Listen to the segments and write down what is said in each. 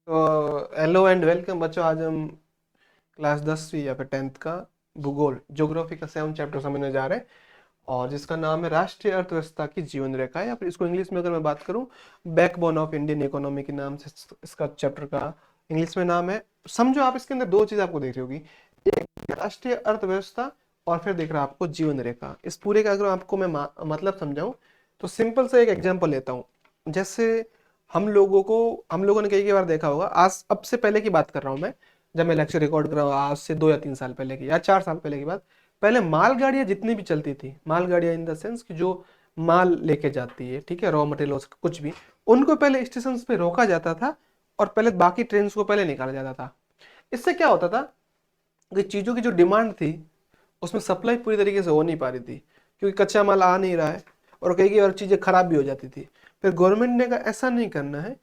तो hello and welcome बच्चों। आज हम क्लास 10वीं या फिर 10th का भूगोल ज्योग्राफी का 7 चैप्टर समझने जा रहे हैं, और जिसका नाम है राष्ट्रीय अर्थव्यवस्था की जीवन रेखा, या फिर इसको इंग्लिश में अगर मैं बात करूं बैकबोन ऑफ इंडियन इकोनॉमी के नाम से इसका चैप्टर का इंग्लिश में नाम है। समझो आप इसके अंदर दो चीज आपको देख रही होगी, एक राष्ट्रीय अर्थव्यवस्था और फिर देख रहा आपको जीवन रेखा। इस पूरे का अगर आपको मैं मतलब समझाऊं तो सिंपल से एक एग्जांपल लेता हूं। जैसे हम लोगों ने कई कई बार देखा होगा, आज अब से पहले की बात कर रहा हूं मैं, जब मैं लेक्चर रिकॉर्ड कर रहा हूँ आज से 2 या 3 साल पहले की या 4 साल पहले की बात। पहले मालगाड़ियां जितनी भी चलती थी, मालगाड़ियां इन द सेंस कि जो माल लेके जाती है, ठीक है, रॉ मटेरियल कुछ भी, उनको पहले स्टेशन पे रोका जाता था और पहले बाकी ट्रेन को पहले निकाला जाता था। इससे क्या होता था कि चीजों की जो डिमांड थी उसमें सप्लाई पूरी तरीके से हो नहीं पा रही थी, क्योंकि कच्चा माल आ नहीं रहा है और कई कई बार चीजें खराब भी हो जाती थी। फिर गवर्नमेंट ने कहा ऐसा नहीं करना है,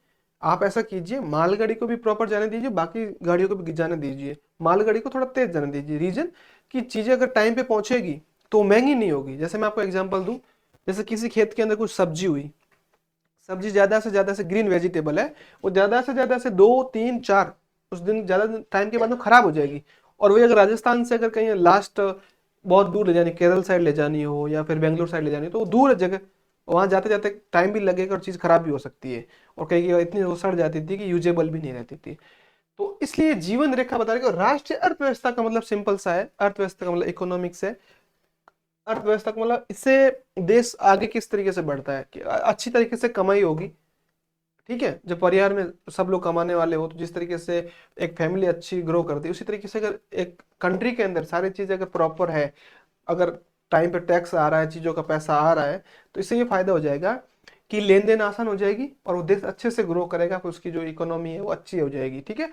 आप ऐसा कीजिए, मालगाड़ी को भी प्रॉपर जाने दीजिए, बाकी गाड़ियों को भी जाने दीजिए, मालगाड़ी को थोड़ा तेज जाने दीजिए। रीजन कि चीजें अगर टाइम पे पहुंचेगी तो महंगी नहीं होगी। जैसे मैं आपको एग्जांपल दूं, जैसे किसी खेत के अंदर कुछ सब्जी हुई, सब्जी ज्यादा से ग्रीन वेजिटेबल है, वो ज्यादा से 2 3 4 उस दिन ज्यादा टाइम के बाद वो खराब हो जाएगी। और वही अगर राजस्थान से अगर कहीं लास्ट बहुत दूर ले जानी, केरल साइड ले जानी हो या फिर बेंगलोर साइड ले जानी हो, तो वो दूर है जगह, वहां जाते जाते टाइम भी लगेगा और चीज खराब भी हो सकती है। और कई कई इतनी वो सड़ जाती थी कि यूजेबल भी नहीं रहती थी। तो इसलिए जीवन रेखा बता रही है। और राष्ट्रीय अर्थव्यवस्था का मतलब सिंपल सा है, अर्थव्यवस्था का मतलब इकोनॉमिक्स है। अर्थव्यवस्था का मतलब इससे देश आगे किस तरीके से बढ़ता है कि अच्छी तरीके से कमाई होगी, ठीक है, जब परिवार में सब लोग कमाने वाले हो तो जिस तरीके से एक फैमिली अच्छी ग्रो करती है, उसी तरीके से अगर एक कंट्री के अंदर सारी चीजें अगर प्रॉपर है, अगर टाइम पे टैक्स आ रहा है, चीजों का पैसा आ रहा है, तो इससे ये फायदा हो जाएगा कि लेन देन आसान हो जाएगी और वो देश अच्छे से ग्रो करेगा, फिर उसकी जो इकोनॉमी है वो अच्छी हो जाएगी, ठीक है।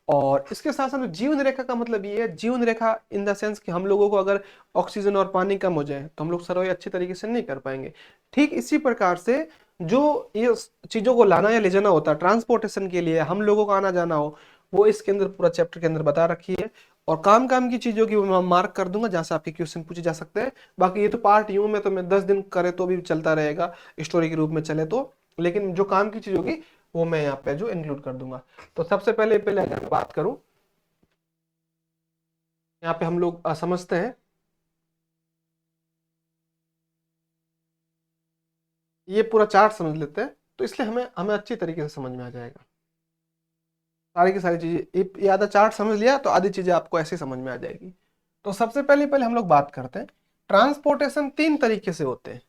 और इसके साथ साथ जीवन रेखा का मतलब ये है, जीवन रेखा इन द सेंस कि हम लोगों को अगर ऑक्सीजन और पानी कम हो जाए तो हम लोग सर्वाइव अच्छे तरीके से नहीं कर पाएंगे। ठीक इसी प्रकार से जो ये चीजों को लाना या ले जाना होता है ट्रांसपोर्टेशन के लिए, हम लोगों को आना जाना हो, वो इसके अंदर पूरा चैप्टर के अंदर बता रखी है। और काम काम की चीजों की मैं मार्क कर दूंगा जहां से आपके क्वेश्चन पूछे जा सकते हैं। बाकी ये तो पार्ट यूं में तो मैं 10 दिन करे तो भी चलता रहेगा, स्टोरी के रूप में चले तो, लेकिन जो काम की चीज होगी वो मैं यहाँ पे जो इंक्लूड कर दूंगा। तो सबसे पहले पहले अगर मैं बात करूं, यहाँ पे हम लोग समझते हैं, ये पूरा चार्ट समझ लेते हैं, तो इसलिए हमें हमें अच्छी तरीके से समझ में आ जाएगा सारी की सारी चीजें। ये आधा चार्ट समझ लिया तो आधी चीजें आपको ऐसे समझ में आ जाएगी। तो सबसे पहले पहले हम लोग बात करते हैं, ट्रांसपोर्टेशन 3 तरीके से होते हैं।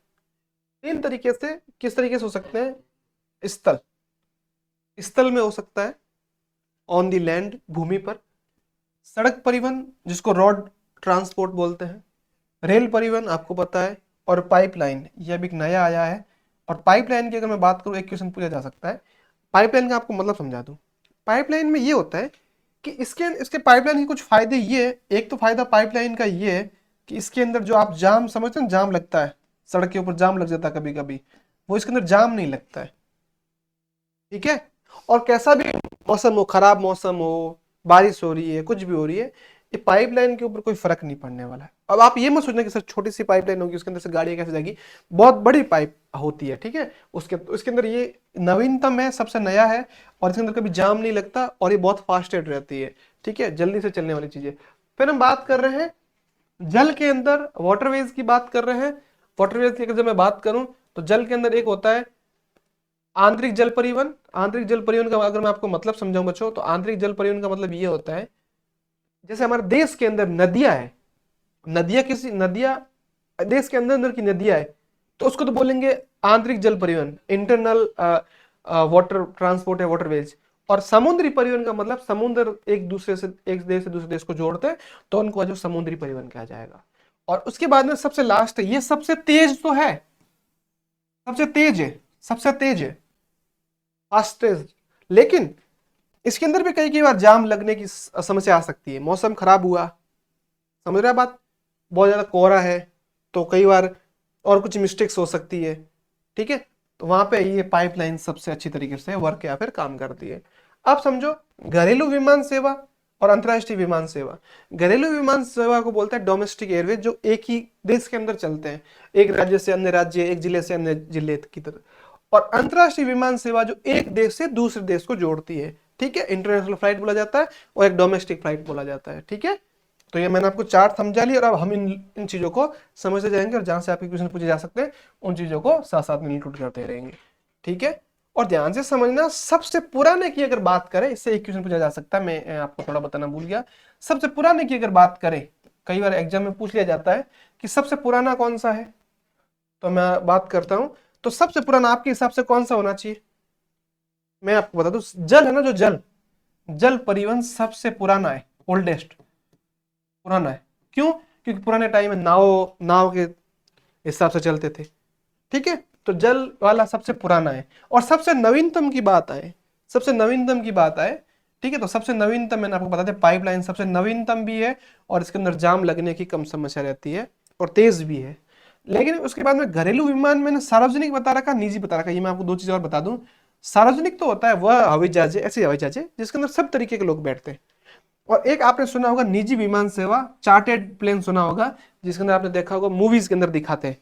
3 तरीके से किस तरीके से हो सकते हैं? स्थल, स्थल में हो सकता है, ऑन द लैंड भूमि पर, सड़क परिवहन जिसको रोड ट्रांसपोर्ट बोलते हैं, रेल परिवहन आपको पता है, और पाइपलाइन यह भी एक नया आया है। और पाइपलाइन की अगर मैं बात करूं, एक क्वेश्चन पूछा जा सकता है, पाइपलाइन का आपको मतलब समझा दूं। पाइपलाइन में ये होता है कि इसके इसके पाइपलाइन के कुछ फायदे ये है। एक तो फायदा पाइपलाइन का ये है कि इसके अंदर जो आप जाम समझते हैं, जाम लगता है, सड़क के ऊपर जाम लग जाता है कभी कभी, वो इसके अंदर जाम नहीं लगता है, ठीक है। और कैसा भी मौसम हो, खराब मौसम हो, बारिश हो रही है, कुछ भी हो रही है, ये पाइपलाइन के ऊपर कोई फर्क नहीं पड़ने वाला है। अब आप ये मत सोचना कि सर छोटी सी पाइपलाइन होगी उसके अंदर से गाड़ियां कैसे जाएगी, बहुत बड़ी पाइप होती है, ठीक है। उसके अंदर ये नवीनतम है, सबसे नया है, और इसके अंदर कभी जाम नहीं लगता, और ये बहुत फास्टेड रहती है, ठीक है, जल्दी से चलने वाली चीजें। फिर हम बात कर रहे हैं जल के अंदर, वाटरवेज की बात कर रहे हैं। वाटरवेज की अगर जब मैं बात करूं तो जल के अंदर एक होता है आंतरिक जल परिवहन। आंतरिक जल परिवहन का अगर मैं आपको मतलब समझाऊं बच्चों, तो आंतरिक जल परिवहन का मतलब ये होता है, जैसे हमारे देश के अंदर नदियां है, नदियां देश के अंदर अंदर की नदियां है, तो उसको तो बोलेंगे आंतरिक जल परिवहन, इंटरनल वाटर ट्रांसपोर्ट है, वाटरवेज। और समुद्री परिवहन का मतलब समुद्र एक दूसरे से, एक देश से दूसरे देश को जोड़ते हैं, तो उनको जो समुद्री परिवहन कहा जाएगा। और उसके बाद में सबसे लास्ट है, ये सबसे तेज तो है, सबसे तेज है, सबसे तेज है, फास्टेस्ट, लेकिन इसके अंदर भी कई कई बार जाम लगने की समस्या आ सकती है। मौसम खराब हुआ, समझ रहे हैं बात, बहुत ज्यादा कोहरा है, तो कई बार और कुछ मिस्टेक्स हो सकती है, ठीक है। तो वहां पे ये पाइपलाइन सबसे अच्छी तरीके से वर्क या फिर काम करती है। अब समझो घरेलू विमान सेवा और अंतर्राष्ट्रीय विमान सेवा। घरेलू विमान सेवा को बोलते हैं डोमेस्टिक एयरवेज, जो एक ही देश के अंदर चलते हैं, एक राज्य से अन्य राज्य, एक जिले से अन्य जिले की तरह। और अंतर्राष्ट्रीय विमान सेवा जो एक देश से दूसरे देश को जोड़ती है, ठीक है, इंटरनेशनल फ्लाइट बोला जाता है और एक डोमेस्टिक फ्लाइट बोला जाता है। ठीक है, तो ये मैंने आपको चार्ट समझा लिया और अब हम इन चीज़ों को समझते जाएंगे और जहाँ से आपके क्वेश्चन पूछे जा सकते हैं उन चीज़ों को साथ साथ में इंक्लूड करते रहेंगे। ठीक है, और ध्यान से समझना, सबसे पुराने की अगर बात करें, इससे एक क्वेश्चन पूछा जा सकता है, मैं आपको थोड़ा बताना भूल गया। सबसे पुराने की अगर बात करें, कई बार एग्जाम में पूछ लिया जाता है कि सबसे पुराना कौन सा है, तो मैं बात करता हूं, तो सबसे पुराना आपके हिसाब से कौन सा होना चाहिए? मैं आपको बता दूं, जल है ना, जो जल जल परिवहन सबसे पुराना है, ओल्डेस्ट पुराना है। क्यों? क्योंकि पुराने टाइम में नाव नाव के हिसाब से चलते थे। ठीक है, तो जल वाला सबसे पुराना है। और सबसे नवीनतम की बात आए, सबसे नवीनतम की बात आए, ठीक है, तो सबसे नवीनतम मैंने आपको बता दिया, पाइपलाइन सबसे नवीनतम भी है और इसके अंदर जाम लगने की कम समस्या रहती है और तेज भी है। लेकिन उसके बाद में घरेलू विमान मैंने सार्वजनिक बता रखा, निजी बता रखा। ये मैं आपको दो चीजें और बता दूं, सार्वजनिक तो होता है वह हवाई जहाज, ऐसे हवाई जहाज जिसके अंदर सब तरीके के लोग बैठते हैं। और एक आपने सुना होगा निजी विमान सेवा, चार्टेड प्लेन सुना होगा, जिसके अंदर आपने देखा होगा मूवीज के अंदर दिखाते हैं,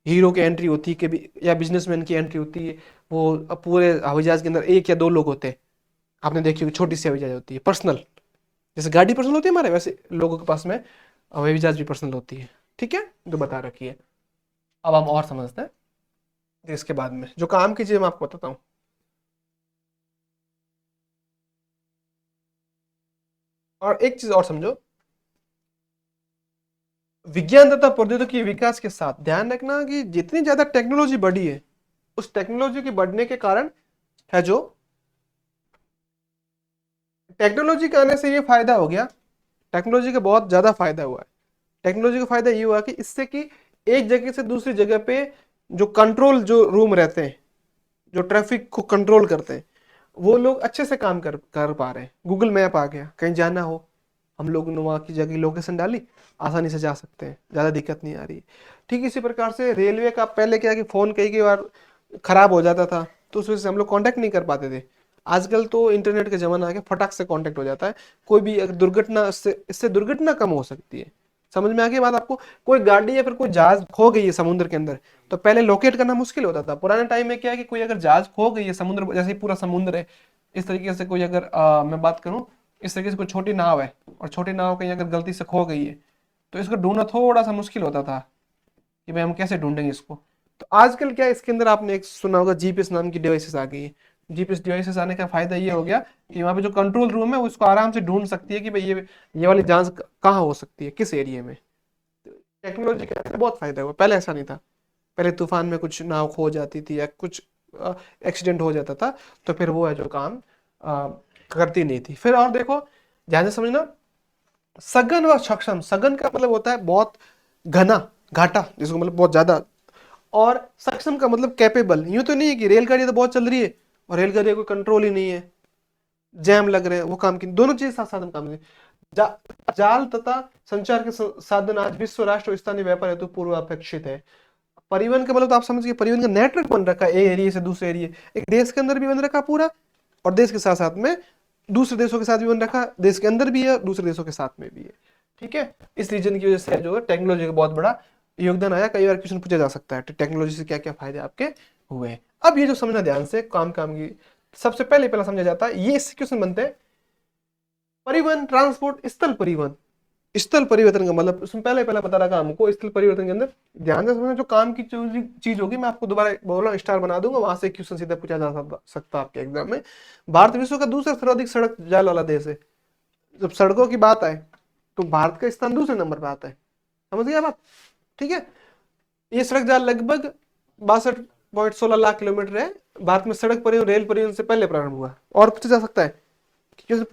हीरो की एंट्री होती है कि या बिजनेसमैन की एंट्री होती है, वो पूरे हवाई जहाज के अंदर एक या दो लोग होते हैं। आपने देखी होगी, छोटी सी हवाई जहाज होती है पर्सनल, जैसे गाड़ी पर्सनल होती है हमारे, वैसे लोगों के पास में हवाई जहाज भी पर्सनल होती है। ठीक है, जो बता रखी है। अब हम और समझते हैं इसके बाद में जो काम की चीज मैं आपको बताता हूँ। और एक चीज और समझो, विज्ञान तथा प्रौद्योगिकी के विकास के साथ ध्यान रखना कि जितनी ज्यादा टेक्नोलॉजी बढ़ी है, उस टेक्नोलॉजी के बढ़ने के कारण है, जो टेक्नोलॉजी के आने से ये फायदा हो गया, टेक्नोलॉजी का बहुत ज्यादा फायदा हुआ है। टेक्नोलॉजी का फायदा ये हुआ कि इससे कि एक जगह से दूसरी जगह पे जो कंट्रोल जो रूम रहते हैं, जो ट्रैफिक को कंट्रोल करते हैं, वो लोग अच्छे से काम कर पा रहे हैं। गूगल मैप आ गया, कहीं जाना हो, हम लोग ने वहाँ की जगह लोकेशन डाली, आसानी से जा सकते हैं, ज़्यादा दिक्कत नहीं आ रही। ठीक इसी प्रकार से रेलवे का पहले क्या कि फ़ोन कई बार खराब हो जाता था, तो उस वजह से हम लोग कांटेक्ट नहीं कर पाते थे। आजकल तो इंटरनेट का जमाना आ गया, फटाक से कांटेक्ट हो जाता है। कोई भी अगर दुर्घटना, इससे दुर्घटना कम हो सकती है। समझ में आ गई बात आपको? कोई गाड़ी या फिर कोई जहाज खो गई है समुद्र के अंदर, तो पहले लोकेट करना मुश्किल होता था। पुराने टाइम में क्या है कि कोई अगर जहाज खो गई है समुद्र, जैसे पूरा समुद्र है, इस तरीके से कोई अगर मैं बात करूं, इस तरीके से कोई छोटी नाव है और छोटी नाव कहीं अगर गलती से खो गई है, तो इसको ढूंढना थोड़ा सा मुश्किल होता था कि भाई हम कैसे ढूंढेंगे इसको। तो आजकल क्या है, इसके अंदर आपने एक सुना होगा, जीपीएस नाम की डिवाइसेस आ गई है। जीपीएस डिवाइसेस आने का फायदा ये हो गया कि वहाँ पे जो कंट्रोल रूम है वो इसको आराम से ढूंढ सकती है कि भाई ये वाली जांच कहाँ हो सकती है, किस एरिया में। टेक्नोलॉजी का बहुत फायदा हुआ, पहले ऐसा नहीं था। पहले तूफान में कुछ नाव खो जाती थी या कुछ एक्सीडेंट हो जाता था, तो फिर वो है जो काम करती नहीं थी। फिर और देखो, ध्यान से समझना, सघन व सक्षम, सघन का मतलब होता है बहुत घना, घाटा, जिसको मतलब बहुत ज्यादा, और सक्षम का मतलब कैपेबल। यूं तो नहीं है कि रेलगाड़ी तो बहुत चल रही है और रेलगाड़ी का कोई कंट्रोल ही नहीं है, जैम लग रहे हैं, वो काम की दोनों चीज साथ साथ में काम नहीं। जा, जाल तथा संचार के साधन आज विश्व, राष्ट्र और स्थानीय व्यापार हेतु पूर्व अपेक्षित है। परिवहन का मतलब तो आप समझिए, परिवहन का नेटवर्क बन रखा है, एक एरिया से दूसरे एरिया, एक देश के अंदर भी बन रखा पूरा, और देश के साथ साथ में दूसरे देशों के साथ भी बन रखा, देश के अंदर भी है, दूसरे देशों के साथ में भी है। ठीक है, इस रीजन की वजह से जो है टेक्नोलॉजी का बहुत बड़ा योगदान आया। कई बार क्वेश्चन पूछा जा सकता है टेक्नोलॉजी से क्या क्या फायदे आपके हुए हैं। अब ये जो समझना ध्यान से, काम काम की सबसे पहले समझा जाता है, ये इससे क्वेश्चन बनते हैं, परिवहन, ट्रांसपोर्ट, स्थल परिवहन। स्थल परिवर्तन का मतलब उसमें पहले पता लगा हमको, स्थल परिवर्तन के अंदर ध्यान से समझना, जो काम की चीज होगी, मैं आपको दोबारा बोला स्टार बना दूंगा, वहां से क्वेश्चन सीधा पूछा जा सकता आपके एग्जाम में। भारत विश्व का दूसरा सर्वाधिक सड़क जाल वाला देश है। जब सड़कों की बात आए तो भारत का स्थान दूसरे नंबर पर आता है। समझ गया बात? ठीक है, ये सड़क जाल लगभग 62.16 लाख किलोमीटर है। भारत में सड़क परिवहन रेल परिवहन से पहले प्रारंभ हुआ। और पूछा जा सकता है,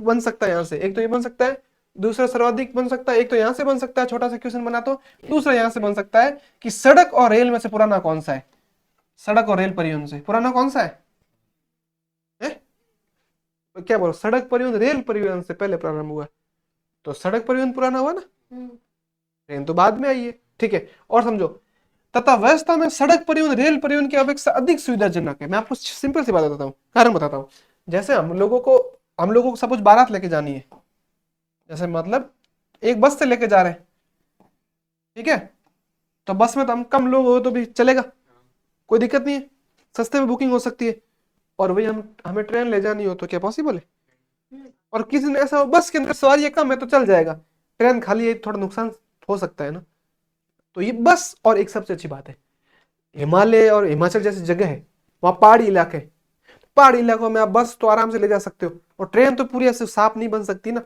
बन सकता है यहाँ से, एक तो ये बन सकता है, दूसरा सर्वाधिक बन सकता है, एक तो यहां से बन सकता है, छोटा सा क्वेश्चन बना, तो दूसरा यहां से बन सकता है कि सड़क और रेल में से पुराना कौन सा है, सड़क और रेल परिवहन से पुराना कौन सा है? तो क्या बोलो, सड़क परिवहन रेल परिवहन से पहले प्रारंभ हुआ, तो सड़क परिवहन पुराना हुआ ना, ट्रेन तो बाद में आई है। ठीक है, और समझो, तथा व्यवस्था में सड़क परिवहन रेल परिवहन की अपेक्षा अधिक सुविधाजनक है। मैं आपको सिंपल सी बात बताता हूँ, कारण बताता हूँ। जैसे हम लोगों को सपोज बारात लेके जानी है, जैसे मतलब एक बस से लेके जा रहे हैं, ठीक है, तो बस में तो हम कम लोग हो तो भी चलेगा, कोई दिक्कत नहीं है, सस्ते में बुकिंग हो सकती है। और वही हमें ट्रेन ले जानी हो तो क्या पॉसिबल है? और किसी ने ऐसा हो बस के अंदर सवारी कम है तो चल जाएगा, ट्रेन खाली है थोड़ा नुकसान हो सकता है ना। तो ये बस, और एक सबसे अच्छी बात है, हिमालय और हिमाचल जैसी जगह है, वहां पहाड़ी इलाके, पहाड़ी इलाकों में आप बस तो आराम से ले जा सकते हो, और ट्रेन तो पूरी ऐसे साफ नहीं बन सकती ना,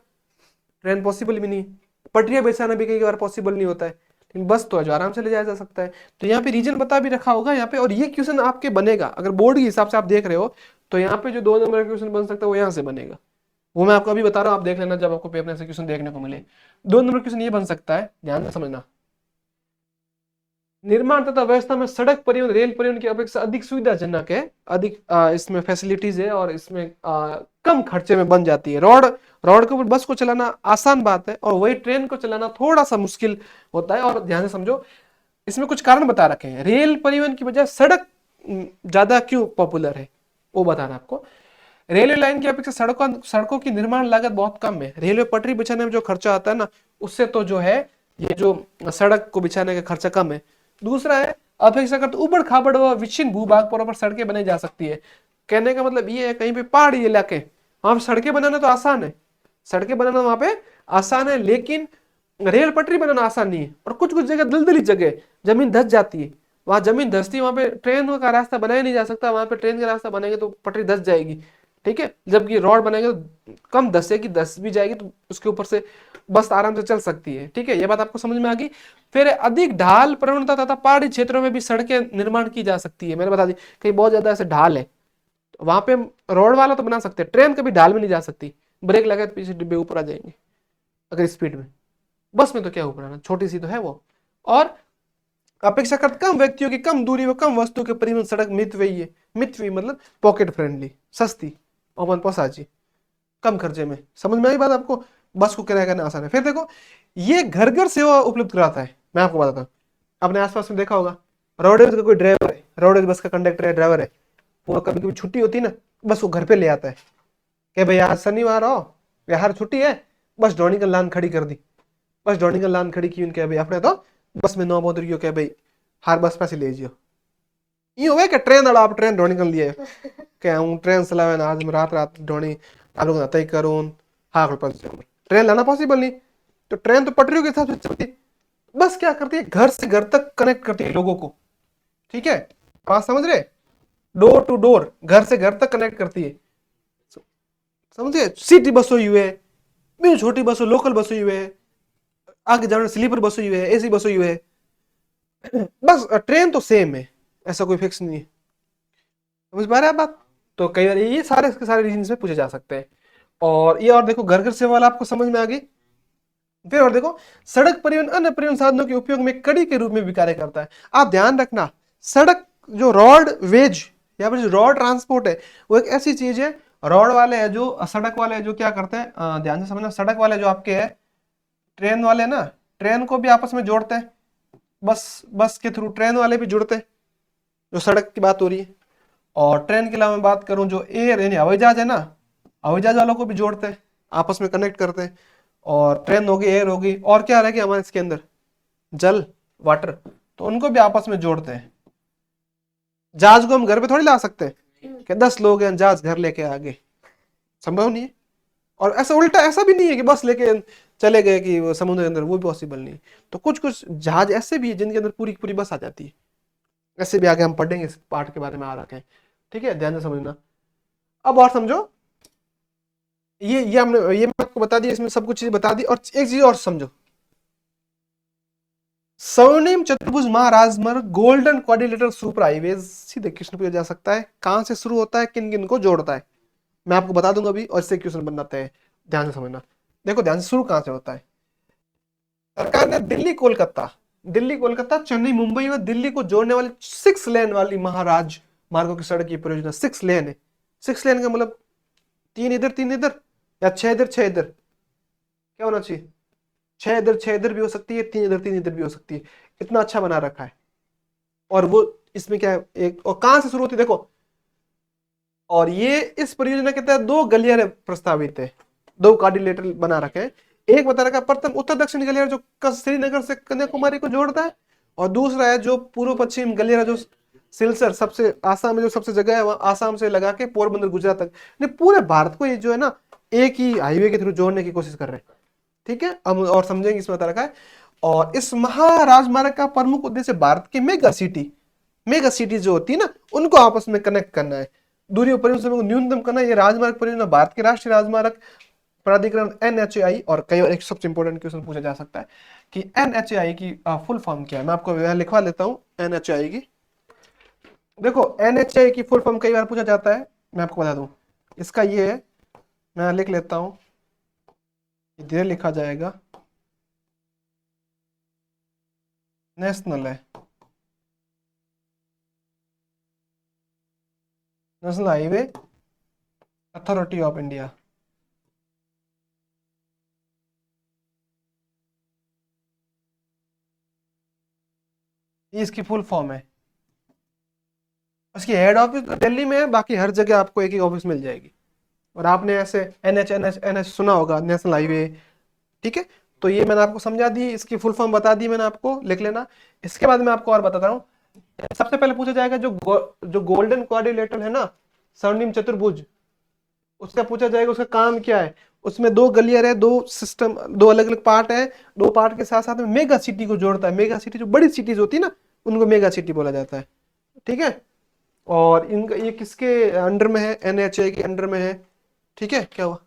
ट्रेन पॉसिबल भी नहीं है, पटरियां बिछाना भी कई बार पॉसिबल नहीं होता है, लेकिन बस तो है जो आराम से ले जाया जा सकता है। तो यहाँ पे रीजन बता भी रखा होगा यहाँ पे, और ये क्वेश्चन आपके बनेगा अगर बोर्ड के हिसाब से आप देख रहे हो, तो यहाँ पे जो 2 नंबर का क्वेश्चन बन सकता है वो यहाँ से बनेगा, वो मैं आपको अभी बता रहा हूँ, आप देख लेना जब आपको पेपर में से क्वेश्चन देखने को मिले। 2 नंबर क्वेश्चन ये बन सकता है, ध्यान से समझना, निर्माण तथा व्यवस्था में सड़क परिवहन रेल परिवहन की अपेक्षा अधिक सुविधाजनक है, अधिक इसमें फैसिलिटीज है, और इसमें कम खर्चे में बन जाती है। रोड रोड के ऊपर बस को चलाना आसान बात है, और वही ट्रेन को चलाना थोड़ा सा मुश्किल होता है। और ध्यान से समझो, इसमें कुछ कारण बता रखे हैं, रेल परिवहन की बजाय सड़क ज्यादा क्यों पॉपुलर है वो बताना आपको। रेलवे लाइन की अपेक्षा सड़कों की निर्माण लागत बहुत कम है, रेलवे पटरी बिछाने में जो खर्चा आता है ना, उससे तो जो है ये जो सड़क को बिछाने का खर्चा कम है। दूसरा है, अपेक्षाकृत उबड़ खाबड़ व विच्छिन्न भूभाग पर सड़कें बनाई जा सकती है। कहने का मतलब ये है, कहीं पे पहाड़ी इलाके वहां सड़कें बनाना तो आसान है, सड़कें बनाना वहां पे आसान है, लेकिन रेल पटरी बनाना आसान नहीं है। और कुछ कुछ जगह दलदली जगह जमीन धस जाती है, वहां जमीन धसती है, वहां पे ट्रेन का रास्ता बनाया नहीं जा सकता, वहां पे ट्रेन का रास्ता बनाएंगे तो पटरी धस जाएगी, ठीक है। जबकि रोड बनाएंगे तो कम धसेगी, धस भी जाएगी तो उसके ऊपर से बस आराम से चल सकती है, ठीक है। ये बात आपको समझ में आ गई। फिर अधिक ढाल प्रवणता तथा पहाड़ी क्षेत्रों में भी सड़कें निर्माण की जा सकती है, मैंने बता दी कहीं बहुत ज्यादा ऐसे ढाल है तो वहां पे रोड वाला तो बना सकते हैं, ट्रेन कभी ढाल में नहीं जा सकती, ब्रेक लगाए तो पीछे डिब्बे ऊपर आ जाएंगे अगर स्पीड में, बस में तो क्या ऊपर आना, छोटी सी तो है वो। और अपेक्षाकृत कम व्यक्तियों की कम दूरी व कम वस्तु के परिवहन सड़क मितव्ययी है, मितव्ययी मतलब पॉकेट फ्रेंडली, सस्ती, ओपन पसाची, कम खर्चे में। समझ में आई बात आपको, बस को किराया करना आसान है। फिर देखो, ये घर घर सेवा उपलब्ध कराता है, मैं आपको बताता हूँ, अपने आसपास में देखा होगा, रोडवेज का कोई ड्राइवर है, रोडवेज बस का कंडक्टर है, ड्राइवर है, वो कभी कभी छुट्टी होती है ना, बस वो घर पे ले आता है कि भाई आज शनिवार हो, यार छुट्टी है, बस डोनिकल लान खड़ी कर दी, बस डोनिकल लान खड़ी की उनके भाई अपने तो बस में 9 बज गयो, भाई हर बस पैसे ले जियो, ये हुआ कि ट्रेन वाला आप ट्रेन ढोनी कर लिए क्या हूँ ट्रेन चलावे आज मैं रात रात ढोनी आप लोग तय करूँ, हाँ ट्रेन लाना पॉसिबल नहीं, तो ट्रेन तो पटरियों के हिसाब से चलती, बस क्या करती है घर से घर तक कनेक्ट करती है लोगों को, ठीक है, बात समझ रहे, डोर टू डोर, घर से घर तक कनेक्ट करती है, समझे। सिटी बस हुई है, भी छोटी बस हो, लोकल बस हुई है, आगे जाने स्लीपर बस हुई है, एसी बस हुई है, बस ट्रेन तो सेम है, ऐसा कोई फिक्स नहीं है। समझ पा रहे हैं बात। तो कई बार ये सारे इसके सारे रीजन में पूछे जा सकते हैं। और ये और देखो घर घर सेवा वाला आपको समझ में आ गई। फिर और देखो, सड़क परिवहन अन्य परिवहन साधनों के उपयोग में कड़ी के रूप में भी कार्य करता है। आप ध्यान रखना, सड़क जो रोड वेज या फिर जो रोड ट्रांसपोर्ट है वो एक ऐसी चीज है, रोड वाले है जो सड़क वाले है जो क्या करते हैं, ध्यान से समझना, सड़क वाले जो आपके है ट्रेन वाले ना, ट्रेन को भी आपस में जोड़ते हैं, बस बस के थ्रू ट्रेन वाले भी जुड़ते हैं, जो सड़क की बात हो रही है। और ट्रेन के अलावा मैं बात करूं जो एयर यानी हवाई जहाज है ना, हवाई जहाज वालों को भी जोड़ते हैं, आपस में कनेक्ट करते हैं। और ट्रेन होगी, एयर होगी, और क्या रहेगी हमारे इसके अंदर, जल, वाटर, तो उनको भी आपस में जोड़ते हैं। जहाज को हम घर पे थोड़ी ला सकते हैं कि 10 लोग हैं जहाज घर लेके आगे, संभव नहीं है। और ऐसा उल्टा ऐसा भी नहीं है कि बस लेके चले गए कि वो समुद्र के अंदर, वो भी पॉसिबल नहीं। तो कुछ कुछ जहाज ऐसे भी है जिनके अंदर पूरी पूरी बस आ जाती है, ऐसे भी आगे हम पढ़ेंगे, इस पार्ट के बारे में आ रखे हैं, ठीक है, ध्यान से समझना। अब और समझो, ये हमने ये मैं आपको बता दिया, इसमें सब कुछ चीज बता दी। और एक चीज और समझो, स्वर्णिम चतुर्भुज महाराजमार्ग गोल्डन क्वाड्रिलेटरल सुपर हाईवेज सीधे कृष्णपुर जा सकता है, कहां से शुरू होता है, किन किन को जोड़ता है, मैं आपको बता दूंगा अभी, और इससे क्वेश्चन बनाते हैं, ध्यान से समझना। देखो ध्यान से, शुरू कहां से होता है, सरकार ने दिल्ली कोलकाता चेन्नई मुंबई और दिल्ली को जोड़ने वाली 6 लेन वाली महाराज मार्गों की सड़क की परियोजना, 6 लेन है। 6 लेन का मतलब 3 इधर या 6 इधर 6 इधर, क्या होना चाहिए, 6 इधर भी हो सकती है, 3 इधर भी हो सकती है, इतना अच्छा बना रखा है। और वो इसमें क्या है, एक और कहां से शुरू होती है देखो, और ये इस परियोजना के तहत 2 गलियारे प्रस्तावित है, 2 क्वाड्रिलेटरल बना रखे हैं। एक बता रखा प्रथम उत्तर दक्षिण गलियारा जो श्रीनगर से कन्याकुमारी को जोड़ता है, और दूसरा है जो पूर्व पश्चिम गलियारा जो सिलचर सबसे आसाम में जो सबसे जगह है वहां आसाम से लगा के पोरबंदर गुजरात तक, पूरे भारत को ये जो है ना एक ही हाईवे के थ्रू जोड़ने की कोशिश कर रहे हैं। ठीक है, अब और समझेंगे इसमें बता रखा है। और इस महाराजमार्ग का प्रमुख उद्देश्य भारत की मेगा सिटी जो होती है ना, उनको आपस में कनेक्ट करना है, दूरी और परिवहन समय को न्यूनतम करना है। ये राजमार्ग परियोजना भारत के राष्ट्रीय राजमार्ग प्राधिकरण NHAI, और कई और एक सबसे इंपॉर्टेंट क्वेश्चन पूछा जा सकता है कि NHAI की फुल फॉर्म क्या है। मैं आपको यहाँ लिखवा लेता हूँ NHAI की। देखो, NHAI की फुल फॉर्म कई बार पूछा जाता है, मैं आपको बता दूं। इसका ये है, मैं लिख लेता हूँ, धीरे लिखा जाएगा, नेशनल है, national highway authority of India. ये इसकी फुल फॉर्म है। उसकी हेड ऑफिस तो दिल्ली में है, बाकी हर जगह आपको एक ही ऑफिस मिल जाएगी। और आपने ऐसे NH सुना होगा, नेशनल हाईवे। ठीक है, तो ये मैंने आपको समझा दी, इसकी फुल फॉर्म बता दी मैंने आपको, लिख लेना। इसके बाद मैं आपको और बताता हूँ। सबसे पहले पूछा जाएगा जो गोल्डन क्वाड्रिलेटरल है ना, स्वर्णिम चतुर्भुज, उसका पूछा जाएगा उसका काम क्या है। उसमें दो गलियार है, दो सिस्टम, दो अलग अलग पार्ट है। दो पार्ट के साथ साथ में मेगा सिटी को जोड़ता है। मेगा सिटी जो बड़ी सिटीज होती है ना, उनको मेगा सिटी बोला जाता है। ठीक है, और इनका ये किसके अंडर में है? NHAI के अंडर में है। ठीक है, क्या हुआ?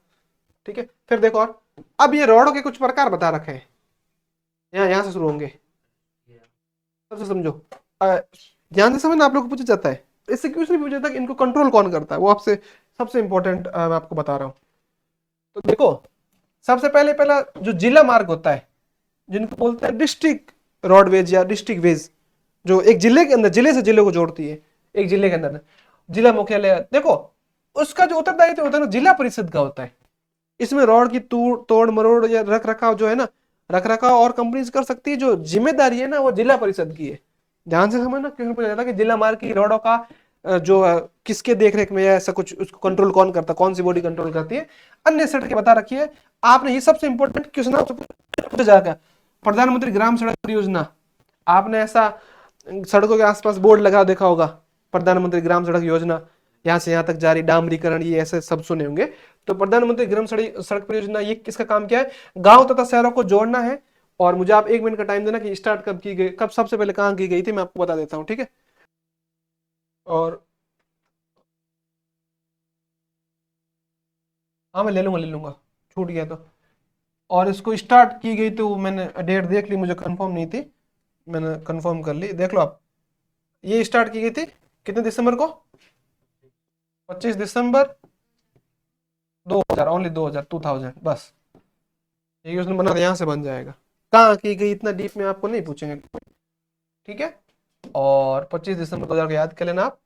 ठीक है, फिर देखो, और अब ये रोडों के कुछ प्रकार बता रखे हैं। यहाँ से शुरू होंगे, सबसे समझो। ध्यान से समझना, आप लोग को पूछा जाता है, इससे क्यों नहीं पूछा जाता कि इनको कंट्रोल कौन करता है, वो आपसे सबसे इंपॉर्टेंट मैं आपको बता रहा हूँ। तो देखो, सबसे पहले पहला जो जिला मार्ग होता है, जिनको बोलते हैं डिस्ट्रिक्ट रोडवेज या डिस्ट्रिक्ट वेज, जो एक जिले के अंदर, जिले से जिले को जोड़ती है, एक जिले के अंदर जिला मुख्यालय, देखो उसका जो उत्तरदायित्व होता है ना, जिला परिषद का होता है। इसमें रोड की तोड़ मरोड़ या रख रखाव जो है ना, रख रखाव और कंपनी कर सकती है। जो जिम्मेदारी है ना, वो जिला परिषद की है। ध्यान से समझना, क्यों पूछा जाता है कि जिला मार्ग की रोडों का जो किसके देखरेख में है, ऐसा कुछ, उसको कंट्रोल कौन करता है, कौन सी बॉडी कंट्रोल करती है। अन्य सड़कें बता रखी है आपने। ये सबसे इंपॉर्टेंट क्वेश्चन आपसे पूछा जाएगा। प्रधानमंत्री ग्राम सड़क परियोजना, आपने ऐसा सड़कों के आसपास बोर्ड लगा देखा होगा, प्रधानमंत्री ग्राम सड़क योजना, यहाँ से यहाँ तक जारी डामरीकरण, ये ऐसे सब सुने होंगे। तो प्रधानमंत्री ग्राम सड़क परियोजना, ये किसका काम क्या है? गांव तथा शहरों को जोड़ना है। और मुझे आप 1 मिनट का टाइम देना कि स्टार्ट कब की गई, कब सबसे पहले कहाँ की गई थी, मैं आपको बता देता हूँ। ठीक है, और हाँ, मैं ले लूंगा, छूट गया तो। और इसको स्टार्ट की गई तो मैंने डेट देख ली, मुझे कंफर्म नहीं थी, मैंने कंफर्म कर ली, देख लो आप। ये स्टार्ट की गई थी कितने दिसंबर को? 25 दिसंबर 2000, ओनली 2000 बस। ये उसने बना था, यहाँ से बन जाएगा। कहाँ की गई इतना डीप में आपको नहीं पूछेंगे। ठीक है, और 25 दिसंबर 2000 को याद कर लेना आप।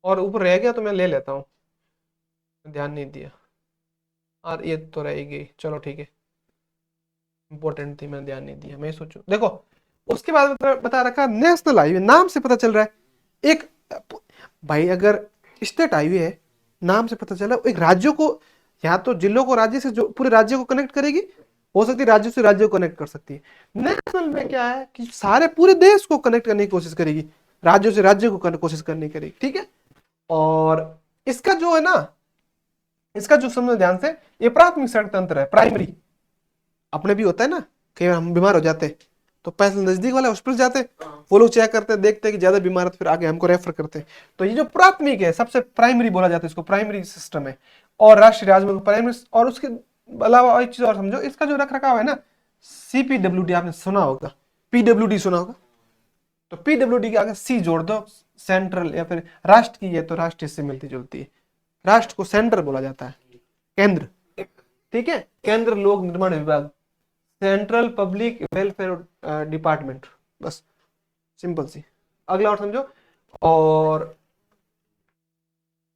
और ऊपर रह गया तो मैं ले लेता हूँ, ध्यान नहीं दिया। और ये तो रह ही गई, चलो ठीक है, इंपॉर्टेंट थी, मैंने ध्यान नहीं दिया, मैं सोचू। देखो, उसके बाद बता रखा नेशनल हाईवे, नाम से पता चल रहा है एक, भाई अगर स्टेट हाईवे है, नाम से पता चला, एक राज्यों को या तो जिलों को राज्य से जो पूरे राज्य को कनेक्ट करेगी, हो सकती है राज्यों से राज्यों को कनेक्ट कर सकती है। नेशनल में क्या है कि सारे पूरे देश को कनेक्ट करने की कोशिश करेगी, राज्यों से राज्य को कोशिश करने की करेगी। ठीक है, और इसका जो है ना, इसका जो समझो ध्यान से, ये प्राथमिक सड़क तंत्र है, प्राइमरी। अपने भी होता है ना, कई बार हम बीमार हो जाते हैं तो पैसे नजदीक वाले हॉस्पिटल जाते हैं, वो लोग चेक करते हैं, देखते हैं कि ज्यादा बीमार है तो फिर आगे हमको रेफर करते हैं। तो ये जो प्राथमिक है, सबसे प्राइमरी बोला जाता है इसको, प्राइमरी सिस्टम है। और राष्ट्रीय राजमार्ग प्राइमरी, और उसके अलावा एक चीज और समझो, इसका जो रख रखाव है ना, CPWD आपने सुना होगा, PWD सुना होगा, तो PWD के आगे C जोड़ दो, सेंट्रल, या फिर राष्ट्र की है तो राष्ट्रीय से मिलती जुलती है। राष्ट्र को सेंटर बोला जाता है, केंद्र। ठीक है, केंद्र लोक निर्माण विभाग, सेंट्रल पब्लिक वेलफेयर डिपार्टमेंट, बस सिंपल सी। अगला और समझो। और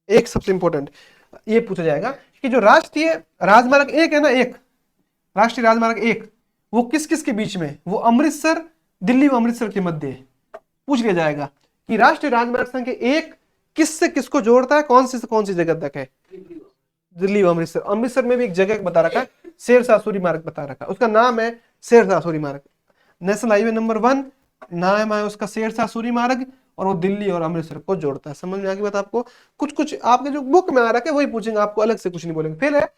एक सबसे इंपॉर्टेंट ये पूछा जाएगा कि जो राष्ट्रीय राजमार्ग एक है ना, एक राष्ट्रीय राजमार्ग एक, वो किस किस के बीच में? वो अमृतसर, दिल्ली व अमृतसर के मध्य पूछ लिया जाएगा कि राष्ट्रीय राजमार्ग संख्या एक किस से किसको जोड़ता है, कौन से कौन सी जगह तक है? दिल्ली व अमृतसर। अमृतसर में भी एक जगह बता रखा है, शेरशाह सूरी मार्ग बता रखा है, उसका नाम है शेरशाह सूरी मार्ग। नेशनल हाईवे नंबर 1 नाम है उसका शेरशाह सूरी मार्ग, और वो दिल्ली और अमृतसर को जोड़ता है। समझ में आ गई बात आपको? कुछ कुछ आपके जो बुक में आ रखा है वही पूछेंगे आपको, अलग से कुछ नहीं बोलेंगे। फिर है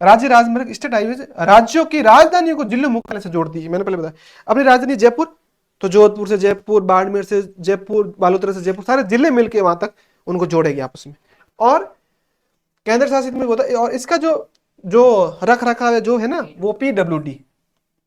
राज्य राजमार्ग, स्टेट हाईवे राज्यों की राजधानियों को जिले मुख्यालय से जोड़ती है। मैंने पहले बताया अपनी राजधानी जयपुर, तो जोधपुर से जयपुर, बाड़मेर से जयपुर, बालोतरा से जयपुर, सारे जिले मिलके वहां तक उनको जोड़ेगी आपस में। और केंद्र शासित में होता है, और इसका जो जो रख रखाव है जो है ना, वो PWD,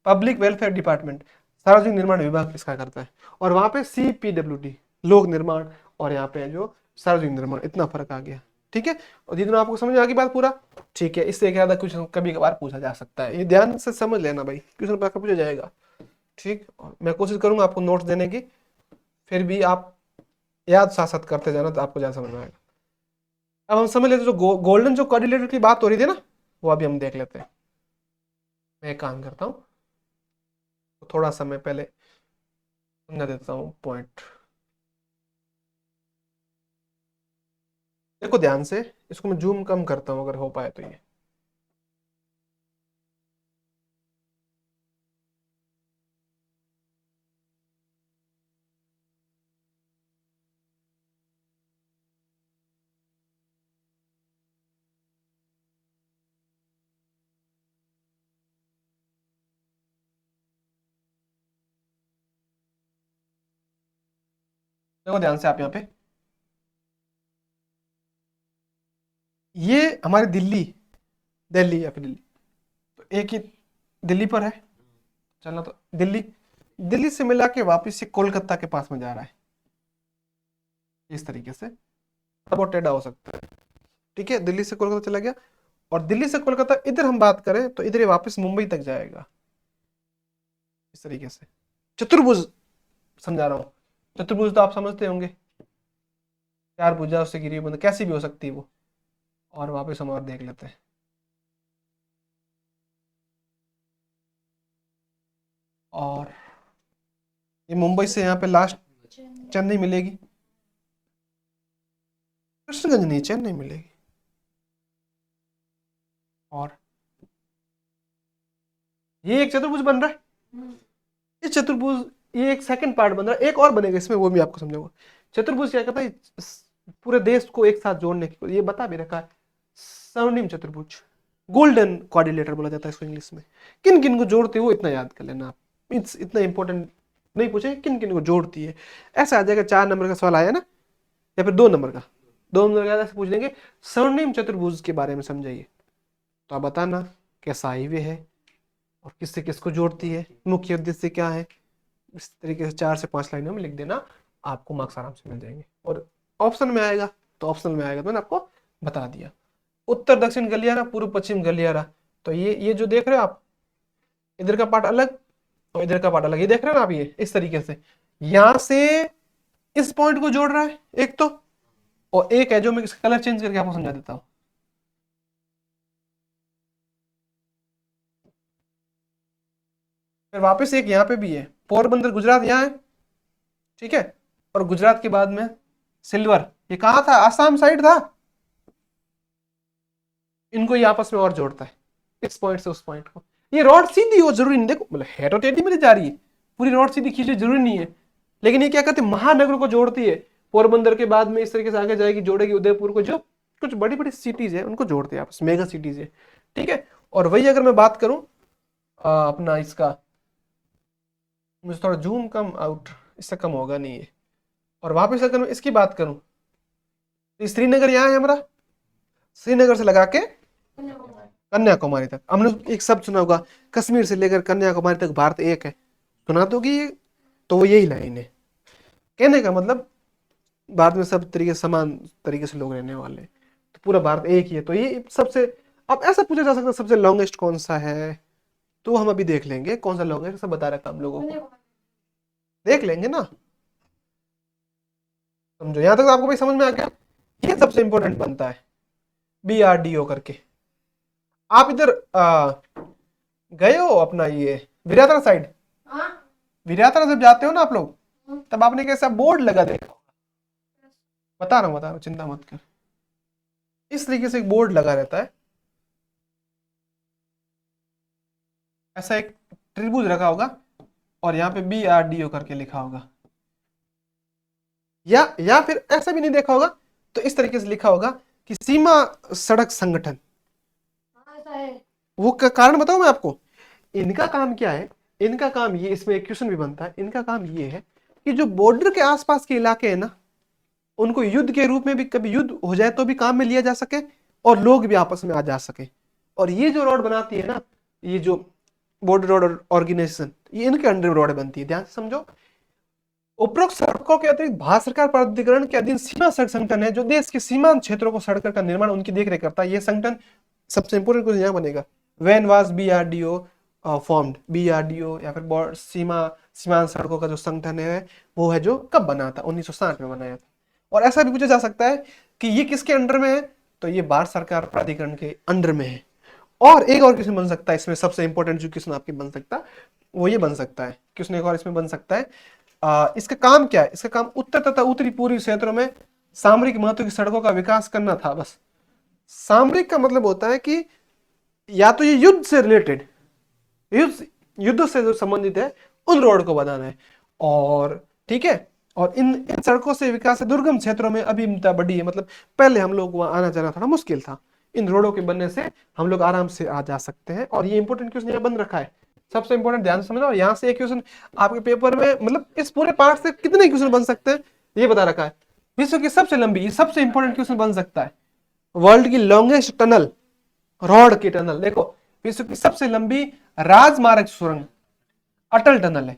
पब्लिक वेलफेयर डिपार्टमेंट, सार्वजनिक निर्माण विभाग इसका करता है। और वहां पे CPWD, लोक निर्माण, और यहाँ पे जो सार्वजनिक निर्माण, इतना फर्क आ गया। ठीक है, और जितना आपको समझ में आ गई बात पूरा, ठीक है। इससे ज्यादा कुछ कभी कभार पूछा जा सकता है, ये ध्यान से समझ लेना भाई, क्वेश्चन पेपर पूछा जाएगा। ठीक, और मैं कोशिश करूंगा आपको नोट्स देने की, फिर भी आप याद साथ साथ करते जाना तो आपको ज्यादा समझ में आएगा। अब हम समझ लेते जो गोल्डन जो कोऑर्डिनेटर की बात हो रही थी ना, वो अभी हम देख लेते हैं। मैं एक काम करता हूँ, तो थोड़ा सा मैं पहले समझा देता हूँ पॉइंट। देखो ध्यान से, इसको मैं जूम कम करता हूँ अगर हो पाए तो। ये देखो ध्यान से आप यहाँ पे, ये हमारी दिल्ली, दिल्ली या फिर दिल्ली, तो एक ही दिल्ली पर है चलना, तो दिल्ली, दिल्ली से मिला के वापिस ये कोलकाता के पास में जा रहा है, इस तरीके से। बहुत टेढ़ा हो सकता है। ठीक है, दिल्ली से कोलकाता चला गया, और दिल्ली से कोलकाता इधर हम बात करें तो इधर ये वापस मुंबई तक जाएगा, इस तरीके से। चतुर्भुज समझा रहा हूँ, चतुर्भुज तो आप समझते होंगे, चार भुजा उससे घिरी हुई, मतलब कैसी भी हो सकती है वो। और वापस हम और देख लेते हैं, और ये मुंबई से यहाँ पे लास्ट चेन्नई मिलेगी, कृष्णगंज नहीं, चेन्नई मिलेगी। और ये एक चतुर्भुज बन रहा है, ये चतुर्भुज, ये एक सेकंड पार्ट बन रहा है, एक और बनेगा इसमें, वो भी आपको समझाऊंगा। चतुर्भुज क्या करता है, पूरे देश को एक साथ जोड़ने की, ये बता भी रखा है, स्वर्णिम चतुर्भुज, गोल्डन कोऑर्डिनेटर बोला जाता है इसको इंग्लिश में। किन किन को जोड़ते हैं वो इतना याद कर लेना आप, इतना इंपॉर्टेंट नहीं पूछे, किन किन को जोड़ती है। ऐसा आ जाएगा, 4 नंबर का सवाल आया ना, या फिर 2 नंबर का, 2 नंबर का ऐसे पूछ लेंगे, स्वर्णिम चतुर्भुज के बारे में समझाइए, तो आप बताना कैसा हाईवे है और किससे किसको जोड़ती है, मुख्य उद्देश्य क्या है। इस तरीके से 4 से 5 लाइनों में लिख देना, आपको मार्क्स आराम से मिल जाएंगे। और ऑप्शन में आएगा, तो ऑप्शन में आएगा तो मैंने आपको बता दिया, उत्तर दक्षिण गलियारा, पूर्व पश्चिम गलियारा। तो ये जो देख रहे हो आप, इधर का पार्ट अलग और इधर का पार्ट अलग, ये देख रहे हो ना आप, ये इस तरीके से यहां से इस पॉइंट को जोड़ रहा है एक तो, और एक है जो मैं इसका कलर चेंज करके आपको समझा देता हूं। फिर वापस एक यहाँ पे भी है, पोरबंदर गुजरात यहाँ है, ठीक है। और गुजरात के बाद में सिल्वर, ये कहाँ था, आसाम साइड था। इनको ये आपस में और जोड़ता है, इस पॉइंट से उस पॉइंट को। ये रॉड सीधी हो जरूरी नहीं, देखो मतलब है तो टेढ़ी मेरी जा रही है, पूरी रॉड सीधी खींचनी जरूरी नहीं है, लेकिन ये क्या कहते हैं, महानगरों को जोड़ती है। पोरबंदर के बाद में इस तरीके से आगे जाएगी, जोड़ेगी उदयपुर को, जो कुछ बड़ी बड़ी सिटीज है उनको जोड़ते हैं आपस, मेगा सिटीज है। ठीक है, और वही अगर मैं बात करूं अपना इसका, मुझे थोड़ा जूम कम आउट, इससे कम होगा नहीं है। और वापस अगर मैं इसकी बात करूं, तो श्रीनगर यहाँ है हमारा, श्रीनगर से लगा के कन्याकुमारी तक, हमने एक शब्द सुना होगा, कश्मीर से लेकर कन्याकुमारी तक भारत एक है, सुना तो कि, तो वो यही लाइन है। कहने का मतलब भारत में सब तरीके समान तरीके से लोग रहने वाले हैं, तो पूरा भारत एक ही है। तो ये सबसे, अब ऐसा पूछा जा सकता है सबसे लॉन्गेस्ट कौन सा है, तो हम अभी देख लेंगे कौन सा लॉन्गेस्ट, सब बता रखा हम लोगों को, देख लेंगे ना। समझो यहाँ तक तो आपको भाई समझ में आ गया, ये सबसे इंपॉर्टेंट बनता है, BRDO करके। आप इधर गए हो अपना ये विराटरा साइड, विराटरा जब जाते हो ना आप लोग, तब आपने कैसा बोर्ड लगा देखा, बता रहा हूँ चिंता मत कर, इस तरीके से एक बोर्ड लगा रहता है, ऐसा एक त्रिभुज रखा होगा, और यहाँ पे BRDO करके लिखा होगा। या फिर ऐसा भी नहीं देखा होगा तो इस तरीके से लिखा होगा कि सीमा सड़क संगठन। वो कारण बताऊं मैं आपको। इनका काम क्या है, इनका काम ये, इसमें एक क्वेश्चन भी बनता है, इनका काम ये है कि जो बॉर्डर के आसपास के इलाके हैं ना, उनको युद्ध के रूप में भी, कभी युद्ध हो जाए तो भी काम में लिया जा सके और लोग भी आपस में आ जा सके। और ये जो रोड बनाती है ना, ये जो बॉर्डर रोड ऑर्गेनाइजेशन, ये इनके अंडर में रोड बनती है, ध्यान से समझो। उपरोक्त सड़कों के अतिरिक्त भारत सरकार प्राधिकरण के अधीन सीमा सड़क संगठन है जो देश के सीमांत क्षेत्रों को सड़क का निर्माण उनकी देखरेख करता है। ये संगठन, सबसे इंपोर्टेंट क्वेश्चन यहाँ बनेगा, व्हेन वाज बीआरडीओ फॉर्म्ड। बीआरडीओ या फिर सीमांत सड़कों का जो संगठन है वो है जो कब बना था, 1960 में बनाया था। और ऐसा भी पूछा जा सकता है कि ये किसके अंडर में है, तो ये भारत सरकार प्राधिकरण के अंडर में है। और एक और क्वेश्चन बन सकता है इसमें, सबसे इंपॉर्टेंट जो क्वेश्चन आपके बन सकता है वो ये बन सकता है, क्वेश्चन एक और इसमें बन सकता है, इसका काम क्या है। इसका काम उत्तर तथा उत्तरी पूर्वी क्षेत्रों में सामरिक महत्व की सड़कों का विकास करना था। बस सामरिक का मतलब होता है कि या तो ये युद्ध से रिलेटेड, युद्ध से जो संबंधित है उन रोड को बनाना है। और ठीक है, और इन सड़कों से विकास से दुर्गम क्षेत्रों में अभिन्नता बढ़ी है। मतलब पहले हम लोग वहां आना जाना थोड़ा मुश्किल था, इन रोडों के बनने से हम लोग आराम से आ जा सकते हैं। और ये इंपॉर्टेंट क्वेश्चन यहाँ बन रखा है, सबसे इंपॉर्टेंट, ध्यान से समझो। यहाँ से एक क्वेश्चन आपके पेपर में, मतलब इस पूरे पार्ट से कितने क्वेश्चन बन सकते हैं ये बता रखा है। विश्व की सबसे लंबी, ये सबसे इंपॉर्टेंट क्वेश्चन बन सकता है, वर्ल्ड की लॉन्गेस्ट टनल, रॉड की टनल, देखो विश्व की सबसे लंबी राजमार्ग सुरंग अटल टनल है,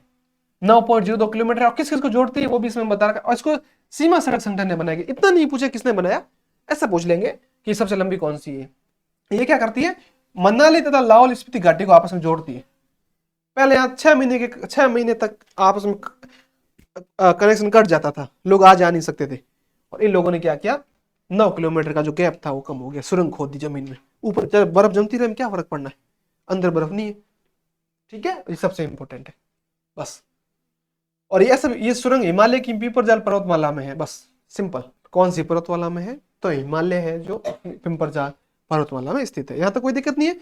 9.02 किलोमीटर, और किस किस को जोड़ती है वो भी इसमें बता रखा है। और इसको सीमा सड़क संगठन ने बनाई। इतना नहीं पूछे किसने बनाया, ऐसा पूछ लेंगे कि सबसे लंबी कौन सी है। ये क्या करती है, मनाली तथा लाहौल स्पीति घाटी को आपस में जोड़ती है। पहले यहाँ 6 महीने तक आपस में कनेक्शन कट जाता था, लोग आ जा नहीं सकते थे। और इन लोगों ने क्या किया, 9 किलोमीटर का जो गैप था वो कम हो गया, सुरंग खोद दी जमीन में। ऊपर जब बर्फ जमती रहे क्या फर्क पड़ना है, अंदर बर्फ नहीं है। ठीक है, ये सबसे इंपॉर्टेंट है बस। और ये सब, ये सुरंग हिमालय की पिंपरजाल पर्वतमाला में है, बस सिंपल। कौन सी पर्वतमाला में है, तो हिमालय है जो पिंपरजाल पर्वतमाला में स्थित है। यहाँ तक कोई दिक्कत नहीं है।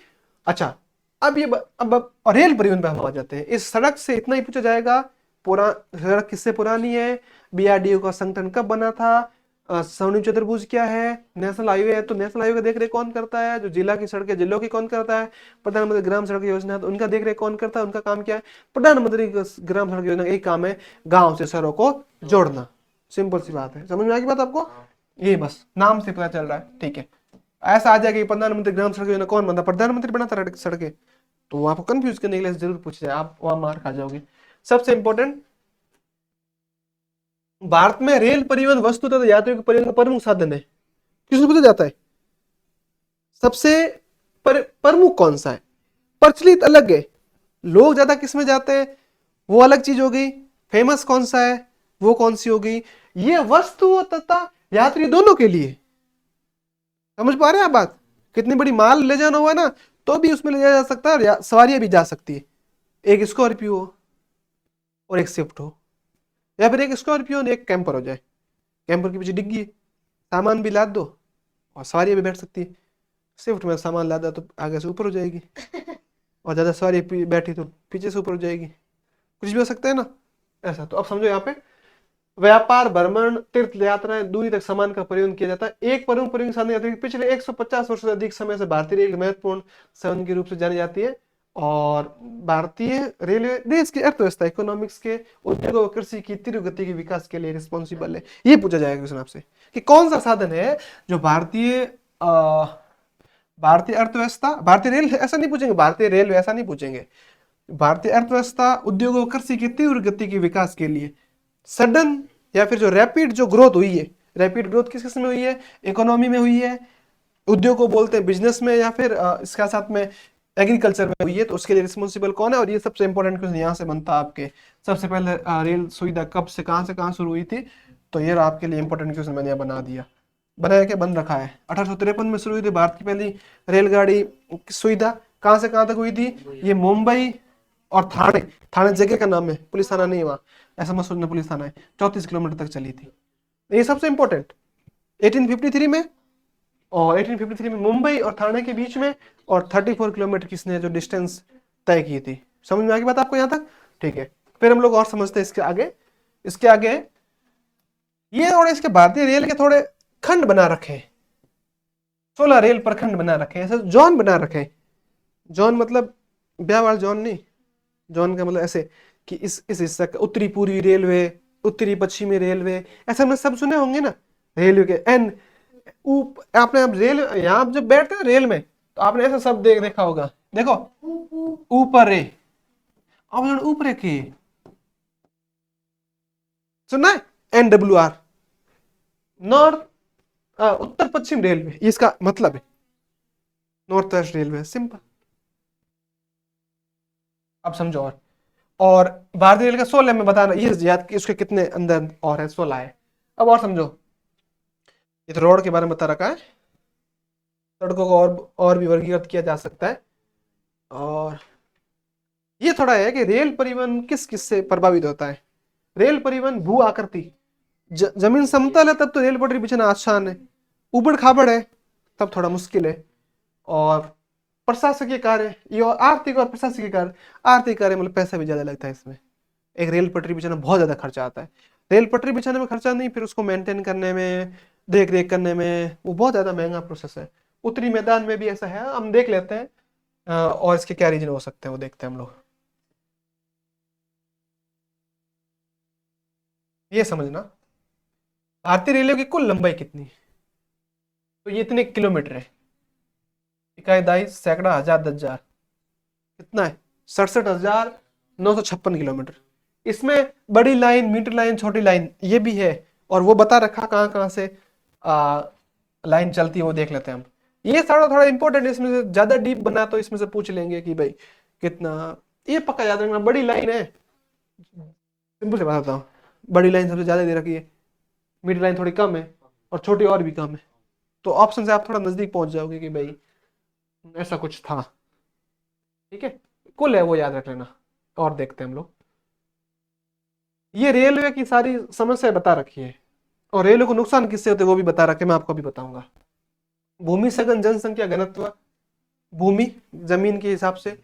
अच्छा, अब ये अब और रेल परिवहन पे हम आ जाते हैं। इस सड़क से इतना ही पूछा जाएगा, सड़क किससे पुरानी है, बीआरडीओ का संगठन कब बना था, स्वर्णिम चतुर्भुज क्या है, नेशनल हाईवे है तो नेशनल हाईवे का देख रेख कौन करता है, जो जिला की सड़कें जिलों की कौन करता है, प्रधानमंत्री ग्राम सड़क योजना है तो उनका देख रेख कौन करता है, उनका काम क्या है। प्रधानमंत्री ग्राम सड़क योजना का एक काम है गांव से शहरों को जोड़ना। सिंपल सी बात है, समझ में आ गई बात आपको, ये बस नाम से पता चल रहा है। ठीक है, ऐसा आ जाएगा कि प्रधानमंत्री ग्राम सड़क योजना कौन बनता, प्रधानमंत्री बनाता सड़कें, तो आपको कंफ्यूज करने के लिए जरूर पूछ जाए, आप वहां मार खा जाओगे। सबसे इंपॉर्टेंट, भारत में रेल परिवहन वस्तु तथा यात्रियों के परिवहन का प्रमुख साधन है। किसको पूछा जाता है, सबसे प्रमुख कौन सा है, प्रचलित अलग है, लोग ज्यादा किस में जाते हैं वो अलग चीज हो गई, फेमस कौन सा है वो कौन सी हो गई। ये वस्तु तथा यात्री दोनों के लिए, समझ पा रहे हैं आप बात। कितनी बड़ी माल ले जाना हुआ ना तो भी उसमें ले जाया जा सकता है, सवारियां भी जा सकती है। एक स्कॉर्पियो हो और एक स्विफ्ट हो, या फिर एक स्कॉर्पियो और एक कैंपर हो जाए, कैंपर के पीछे डिग्गी है, सामान भी लाद दो और सवारी भी बैठ सकती है। स्विफ्ट में सामान लादा तो आगे से ऊपर हो जाएगी और ज्यादा सवारी बैठी तो पीछे से ऊपर हो जाएगी, कुछ भी हो सकता है ना ऐसा। तो अब समझो, यहाँ पे व्यापार, भ्रमण, तीर्थ यात्राएं, दूरी तक सामान का परिवहन किया जाता है। एक प्रमुख परिवहन साधन अतिरिक्त पिछले 150 वर्षों से अधिक समय से भारतीय रेल महत्वपूर्ण साधन के रूप से जानी जाती है। और भारतीय रेलवे देश की अर्थव्यवस्था, इकोनॉमिक्स के उद्योग और कृषि की तीव्र गति के विकास के लिए रिस्पॉन्सिबल है। ये पूछा जाएगा क्वेश्चन आपसे कि कौन सा साधन है जो भारतीय अर्थव्यवस्था, भारतीय रेल ऐसा नहीं पूछेंगे, भारतीय रेलवे ऐसा नहीं पूछेंगे, भारतीय अर्थव्यवस्था, उद्योग और कृषि की तीव्र गति के विकास के लिए सडन या फिर जो रैपिड जो ग्रोथ हुई है, रैपिड ग्रोथ किस किस में हुई है, इकोनॉमी में हुई है, उद्योग को बोलते हैं बिजनेस में, या फिर इसका साथ में एग्रीकल्चर में हुई है, तो उसके लिए रिस्पॉन्सिबल कौन है। और ये सबसे इंपॉर्टेंट क्वेश्चन यहाँ से बनता है आपके, सबसे पहले रेल सुविधा कब से कहाँ शुरू हुई थी, तो ये आपके लिए इंपॉर्टेंट क्वेश्चन मैंने बना दिया, बनाया क्या बन रखा है। 1853 में शुरू हुई थी भारत की पहली रेलगाड़ी सुविधा, कहाँ से कहाँ तक हुई थी, ये मुंबई और थाने, थाने जगह का नाम है, पुलिस थाना नहीं वहाँ, ऐसा मत सोचना पुलिस थाना है, 34 किलोमीटर तक चली थी। ये सबसे इंपॉर्टेंट 1853 में, और 1853 में मुंबई और थाने के बीच में, और 34 किलोमीटर किसने जो डिस्टेंस तय की थी। समझ में आ गई बात आपको यहाँ तक, ठीक है। फिर हम लोग और समझते हैं इसके आगे ये थोड़े इसके भारतीय रेल के थोड़े खंड बना रखे हैं, 16 रेल प्रखंड बना रखे हैं, ऐसे जोन बना रखे हैं। जोन मतलब ब्याह वाला जोन नहीं, जोन का मतलब ऐसे कि इस हिस्से का उत्तरी पूर्वी रेलवे, उत्तरी पश्चिमी रेलवे, ऐसे हमने सब सुने होंगे ना रेलवे के। एन आपने अब रेल यहाँ आप जब बैठते हैं रेल में तो आपने ऐसा सब देखा होगा। देखो ऊपर रे, अब ऊपर की सुनना है, NWR, नॉर्थ उत्तर पश्चिम रेलवे, इसका मतलब है नॉर्थ वेस्ट रेलवे, सिंपल। अब समझो। और भारतीय रेल का 16 में बताना, ये याद कि उसके कितने अंदर और है, 16 है। अब और समझो, ये तो रोड के बारे में बता रखा है, सड़कों को और भी वर्गीकृत किया जा सकता है। और ये थोड़ा है कि रेल परिवहन किस किस से प्रभावित होता है। रेल परिवहन भू आकृति, जमीन समतल है तब तो रेल पटरी बिछाना आसान है, उबड़ खाबड़ है तब थोड़ा मुश्किल है। और प्रशासकीय कार्य, ये आर्थिक और प्रशासकीय कार्य, आर्थिक कार्य मतलब पैसा भी ज्यादा लगता है इसमें। एक रेल पटरी बिछाना बहुत ज्यादा खर्चा आता है, रेल पटरी बिछाने में खर्चा नहीं, फिर उसको मेंटेन करने में, देख रेख करने में, वो बहुत ज्यादा महंगा प्रोसेस है। उत्तरी मैदान में भी ऐसा है, हम देख लेते हैं। और इसके क्या रीजन हो सकते हैं वो देखते हैं हम लोग। ये समझना, भारतीय रेलवे की कुल लंबाई कितनी है, तो ये इतने किलोमीटर है, इकाई दाई सैकड़ा हजार 10,000, कितना है 67,956 किलोमीटर। इसमें बड़ी लाइन, मीटर लाइन, छोटी लाइन ये भी है, और वो बता रखा कहाँ कहाँ से आ, लाइन चलती है, वो देख लेते हैं हम। ये थोड़ा थोड़ा इंपॉर्टेंट है, इसमें से ज्यादा डीप बना तो इसमें से पूछ लेंगे कि भाई कितना। ये पक्का याद रखना, बड़ी लाइन है, सिंपल से बताता हूँ। बड़ी लाइन सबसे ज्यादा दे रखी है, मिड लाइन थोड़ी कम है, और छोटी और भी कम है। तो ऑप्शन से आप थोड़ा नजदीक पहुंच जाओगे कि भाई ऐसा कुछ था। ठीक है, कुल है वो याद रख लेना। और देखते हैं हम लोग, ये रेलवे की सारी समस्या बता रखी है, और रेलवे को नुकसान किससे होते हैं वो भी बता रखे, मैं आपको भी बताऊंगा। भूमि सघन जनसंख्या घनत्व, भूमि जमीन के हिसाब से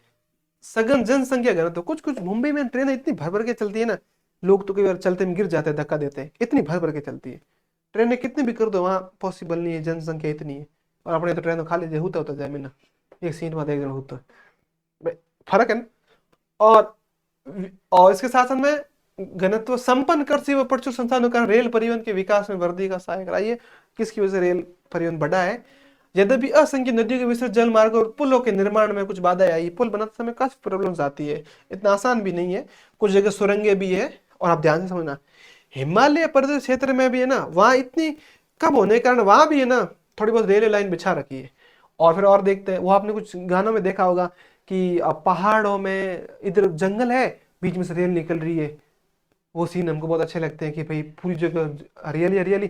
सघन जनसंख्या घनत्व। कुछ कुछ मुंबई में ट्रेन इतनी भर भर के चलती है ना, लोग तो कई बार चलते में गिर जाते हैं, धक्का देते हैं, इतनी भर भर के चलती है। ट्रेनें कितनी भी कर दो वहां पॉसिबल नहीं है, जनसंख्या इतनी है। और अपने तो ट्रेन खाली होता होता जाए ना, एक सीट में एक जन होता है। फर्क है ना। और इसके साथ साथ में घनत्व संपन्न कृषि व प्रचुर संसाधनों का रेल परिवहन के विकास में वृद्धि का सहायक रहा। ये किसकी वजह से रेल परिवहन बढ़ा है। यद्यपि असंख्य नदियों के विस्तृत जल मार्ग और पुलों के निर्माण में कुछ बाधा आई, पुल बनाते समय काफी प्रॉब्लम्स आती है, इतना आसान भी नहीं है, कुछ जगह सुरंगें भी है। और आप ध्यान से समझना, हिमालय पर्वत क्षेत्र में भी है ना, वहां इतनी कम होने के कारण वहां भी है ना थोड़ी बहुत रेलवे लाइन बिछा रखी है। और फिर और देखते हैं, वो आपने कुछ गानों में देखा होगा कि पहाड़ों में इधर जंगल है, बीच में से रेल निकल रही है। वो सीन हमको बहुत अच्छे लगते हैं कि भाई पूरी जगह हरियाली हरियाली,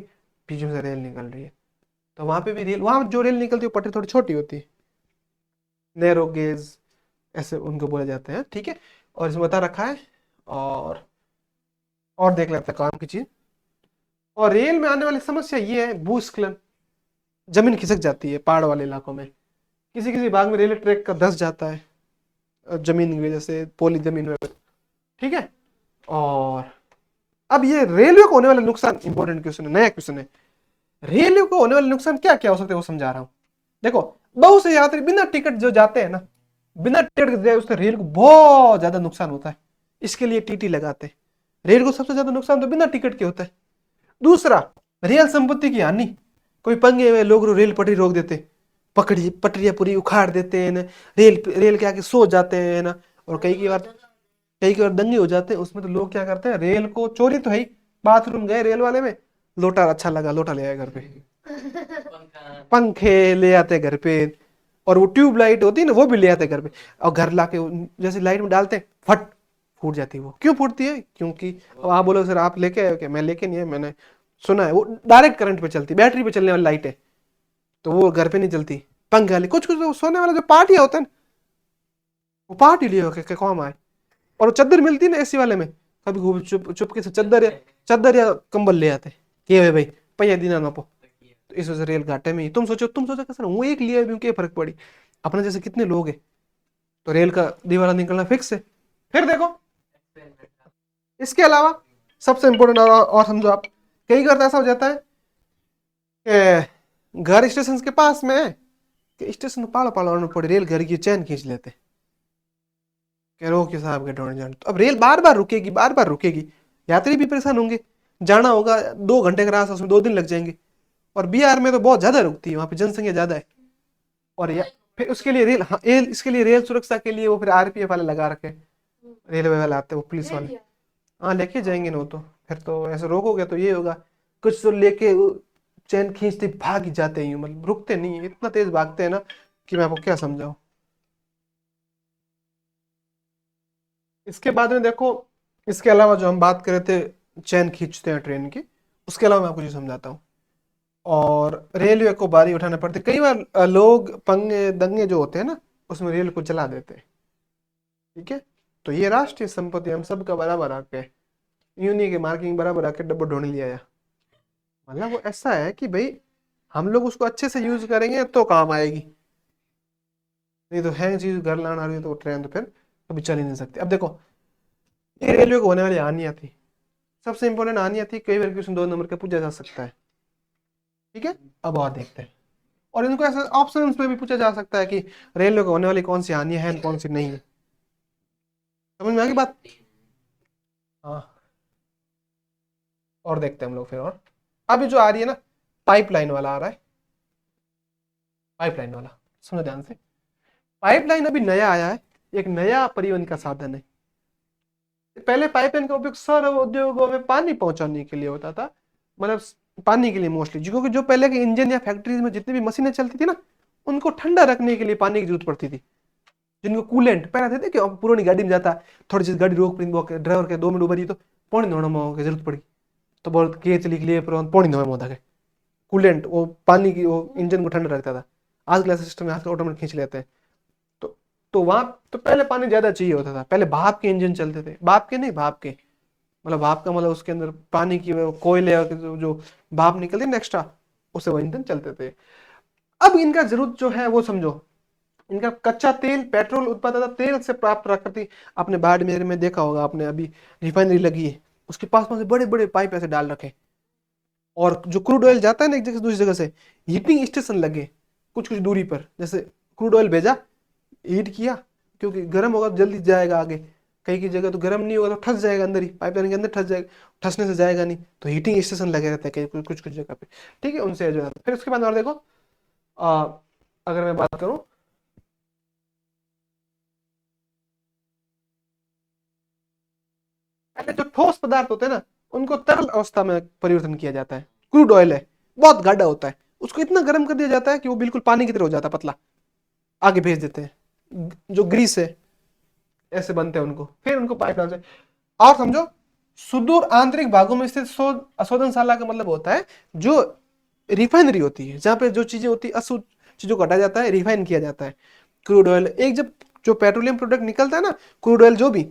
बीच में से रेल निकल रही है। तो वहां पे भी रेल, वहां जो रेल निकलती है वो पटरी थोड़ी छोटी होती है, नैरो गेज ऐसे उनको बोले जाते हैं। ठीक है, और इसमें बता रखा है। और देख लेते हैं काम की चीज। और रेल में आने वाली समस्या ये है, भूस्खलन, जमीन खिसक जाती है पहाड़ वाले इलाकों में, किसी किसी भाग में रेलवे ट्रैक का धंस जाता है जमीन की वजह से, पोली जमीन में। ठीक है। और अब ये रेलवे को होने वाला नुकसान, इंपॉर्टेंट क्वेश्चन है, नया क्वेश्चन है। रेलवे को होने वाले नुकसान क्या क्या हो सकते हैं वो समझा रहा हूं। देखो, बहुत से यात्री बिना टिकट जो जाते हैं ना, बिना टिकट के जाए, उससे रेल को बहुत ज्यादा नुकसान होता है। इसके लिए टीटी लगाते हैं। रेल को सबसे ज्यादा नुकसान तो बिना टिकट के होता है। दूसरा, रेल संपत्ति की हानि, कोई पंगे हुए लोग रेल पटरी रोक देते, पकड़ी पटरियां पूरी उखाड़ देते हैं ना, रेल रेल के आगे सो जाते हैं ना। और कई बार दंगे हो जाते हैं उसमें, तो लोग क्या करते हैं, रेल को चोरी तो है ही, बाथरूम गए रेल वाले में, लोटा अच्छा लगा, लोटा ले आए घर पे, पंखे ले आते घर पे, और वो ट्यूब लाइट होती है ना वो भी ले आते घर पे। और घर लाके जैसे लाइट में डालते हैं, फट फूट जाती है। वो क्यों फूटती है, क्योंकि अब आप बोलो सर आप लेके आए हो क्या, मैं लेके नहीं है, मैंने सुना है वो डायरेक्ट करंट पे चलती, बैटरी पे चलने वाली लाइट है, तो वो घर पे नहीं चलती। पंखे वाली, कुछ कुछ तो सोने वाला जो पार्टी होता है ना, वो पार्टी लिए होके काम आए। और वो चादर मिलती है ना एसी वाले में, कभी कभी चुप चुपके से चादर या कंबल ले आते कि भाई पैया दीना ना पो। तो इस वजह से रेल घाटे में ही। तुम सोचो कि सर वो एक लिया भी क्या फर्क पड़ी, अपने जैसे कितने लोग हैं, तो रेल का दीवारा निकलना फिक्स है। फिर देखो, इसके अलावा सबसे इंपॉर्टेंट और समझो आप, कई बार तो ऐसा हो जाता है कि घर स्टेशन के पास में है कि स्टेशन पाड़ पाड़ पड़े, रेल घर की चैन खींच लेते कि रोक साहब के ढूंढ जाने। तो अब रेल बार बार रुकेगी, बार बार रुकेगी, यात्री भी परेशान होंगे, जाना होगा 2 घंटे का रास्ता, उसमें 2 दिन लग जाएंगे। और बिहार में तो बहुत ज्यादा रुकती है, वहां पे जनसंख्या ज्यादा है। और फिर उसके लिए रेल, हाँ इसके लिए रेल सुरक्षा के लिए वो फिर आरपीएफ वाले लगा रखे, रेलवे वाले आते हैं, वो पुलिस वाले। हाँ लेके जाएंगे ना वो तो, फिर तो ऐसे रोकोगे तो ये होगा। कुछ तो लेके चैन खींचते भाग ही जाते हैं, मतलब रुकते नहीं है, इतना तेज भागते हैं ना कि मैं आपको क्या समझाऊं। इसके बाद में देखो, इसके अलावा जो हम बात कर रहे थे चैन खींचते हैं ट्रेन की, उसके अलावा मैं आपको जो समझाता हूँ। और रेलवे को बारी उठाना पड़ती, कई बार लोग पंगे दंगे जो होते हैं ना, उसमें रेल को जला देते हैं। ठीक है, तो ये राष्ट्रीय संपत्ति हम सबका बराबर आके, यूं नहीं के मार्किंग बराबर आके डब्बा ढूंढ लिया है। मतलब वो ऐसा है कि भाई हम लोग उसको अच्छे से यूज करेंगे तो काम आएगी, नहीं तो है चीज घर लाना आ रही है तो ट्रेन तो फिर कभी चल ही नहीं सकती। अब देखो, ये रेलवे को होने वाली हानियां थी, सबसे इंपॉर्टेंट हानियां थी, कई बार क्वेश्चन 2 नंबर का पूछा जा सकता है। ठीक है, अब और देखते हैं। और इनको ऐसे ऑप्शन में भी पूछा जा सकता है कि रेलवे को होने वाली कौन सी हानियां हैं, कौन सी नहीं है। समझ में आ गई बात? हाँ, और देखते हैं हम लोग फिर। और अभी जो आ रही है ना, पाइपलाइन वाला आ रहा है, पाइपलाइन वाला सुनो ध्यान से। पाइपलाइन अभी नया आया है, एक नया परिवहन का साधन है। पहले पाइपलाइन का उपयोग सौर उद्योगों में पानी पहुंचाने के लिए होता था, मतलब पानी के लिए मोस्टली, क्योंकि जो पहले के इंजन या फैक्ट्रीज में जितनी भी मशीनें चलती थी ना, उनको ठंडा रखने के लिए पानी की जरूरत पड़ती थी। जिनको कूलेंट पहले थे कि पुरानी गाड़ी में जाता, थोड़ी सी गाड़ी रोक पड़ी, ड्राइवर के 2 मिनट उभरी तो पौनी धोना की जरूरत पड़ी, तो बहुत के चली के लिए पौनी धोना होता है। कूलेंट वो पानी की वो इंजन को ठंडा रखता था। आज का सिस्टम में आजकल ऑटोमेटिक खींच लेते हैं। तो तो वहां तो पहले पानी ज्यादा चाहिए होता था, पहले भाप के इंजन चलते थे, भाप के नहीं, भाप के मतलब भाप का मतलब उसके अंदर पानी की वो कोयले जो भाप निकलती है ना एक्स्ट्रा, उससे वो इंजन चलते थे। अब इनका जरूरत जो है वो समझो, इनका कच्चा तेल, पेट्रोल उत्पादन तेल से प्राप्त प्राकृतिक, आपने बाड़मेर में देखा होगा आपने, अभी रिफाइनरी लगी है, उसके पास पास बड़े बड़े पाइप ऐसे डाल रखे, और जो क्रूड ऑयल जाता है ना एक जगह से दूसरी जगह से, हीटिंग स्टेशन लगे कुछ कुछ दूरी पर, जैसे क्रूड ऑयल भेजा, हीट किया, क्योंकि गर्म होगा तो जल्दी जाएगा आगे, कहीं की जगह तो गर्म नहीं होगा तो ठस जाएगा अंदर ही, पाइपलाइन के अंदर ठस जाएगा, ठसने से जाएगा नहीं, तो हीटिंग स्टेशन लगे रहते हैं कहीं कुछ कुछ जगह पे। ठीक है, उनसे जो है फिर उसके बाद और देखो, आ, अगर मैं बात करूं, पहले जो ठोस पदार्थ होते हैं ना, उनको तरल अवस्था में परिवर्तन किया जाता है। क्रूड ऑयल है, बहुत गाढ़ा होता है, उसको इतना गर्म कर दिया जाता है कि वो बिल्कुल पानी की तरह हो जाता है, पतला, आगे भेज देते हैं। जो ग्रीस है, ऐसे बनते हैं उनको, फिर उनको पाइपलाइन से। और समझो, सुदूर आंतरिक भागों में स्थित अशोधनशाला का मतलब होता है जो रिफाइनरी होती है, जहां पे जो चीजें होती है अशुद्ध चीजों को हटाया जाता है, रिफाइन किया जाता है। क्रूड ऑयल एक जब जो पेट्रोलियम प्रोडक्ट निकलता है ना, क्रूड ऑयल जो भी,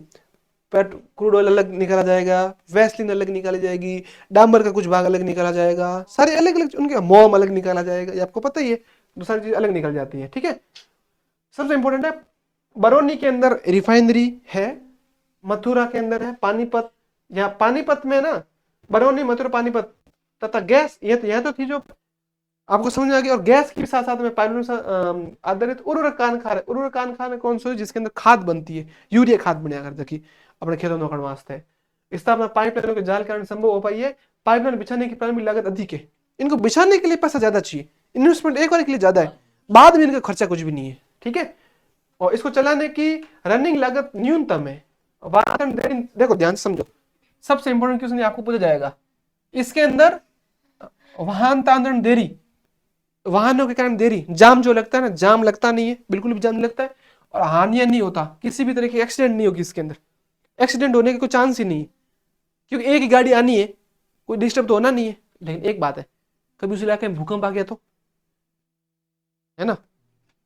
क्रूड ऑयल अलग निकाला जाएगा, वैसलीन अलग निकाली जाएगी, डांबर का कुछ भाग अलग निकाला जाएगा, सारे अलग अलग उनके, मोम अलग निकाला जाएगा, ये आपको पता ही है, तो सारी चीज अलग निकल जाती है। ठीक है, सबसे इंपॉर्टेंट है, बरौनी के अंदर रिफाइनरी है, मथुरा के अंदर है पानीपत, या पानीपत में ना, बरौनी, मथुरा, पानीपत, तथा गैस, ये तो यह तो थी जो आपको समझ में आ गई। और गैस के साथ साथ में पाइपलाइन से आधारित उर्वरक कारखाना, उर्वरक कारखाना कौन सा है, जिसके अंदर खाद बनती है, यूरिया खाद बना कर देखिए अपने खेतों में वास्ते। स्थापना पाइपलाइनों के जाल के कारण संभव हो पाई है। पाइपलाइन बिछाने की प्रारंभिक लागत अधिक है, इनको बिछाने के लिए पैसा ज्यादा चाहिए, इन्वेस्टमेंट एक बार के लिए ज्यादा है, बाद में इनका खर्चा कुछ भी नहीं है। ठीक है, और इसको चलाने की रनिंग लागत न्यूनतम है। देखो ध्यान से समझो, सबसे इंपॉर्टेंट क्वेश्चन आपको पूछा जाएगा, इसके अंदर वाहन तांत्रण देरी, वाहनों के कारण देरी, जाम जो लगता है ना, जाम लगता नहीं है, बिल्कुल भी जाम नहीं लगता है, और हानियां नहीं होता, किसी भी तरह की एक्सीडेंट नहीं होगी इसके अंदर, एक्सीडेंट होने का कोई चांस ही नहीं है, क्योंकि एक ही गाड़ी आनी है, कोई डिस्टर्ब तो होना नहीं है। लेकिन एक बात है, कभी उस इलाके में भूकंप आ गया तो, है ना,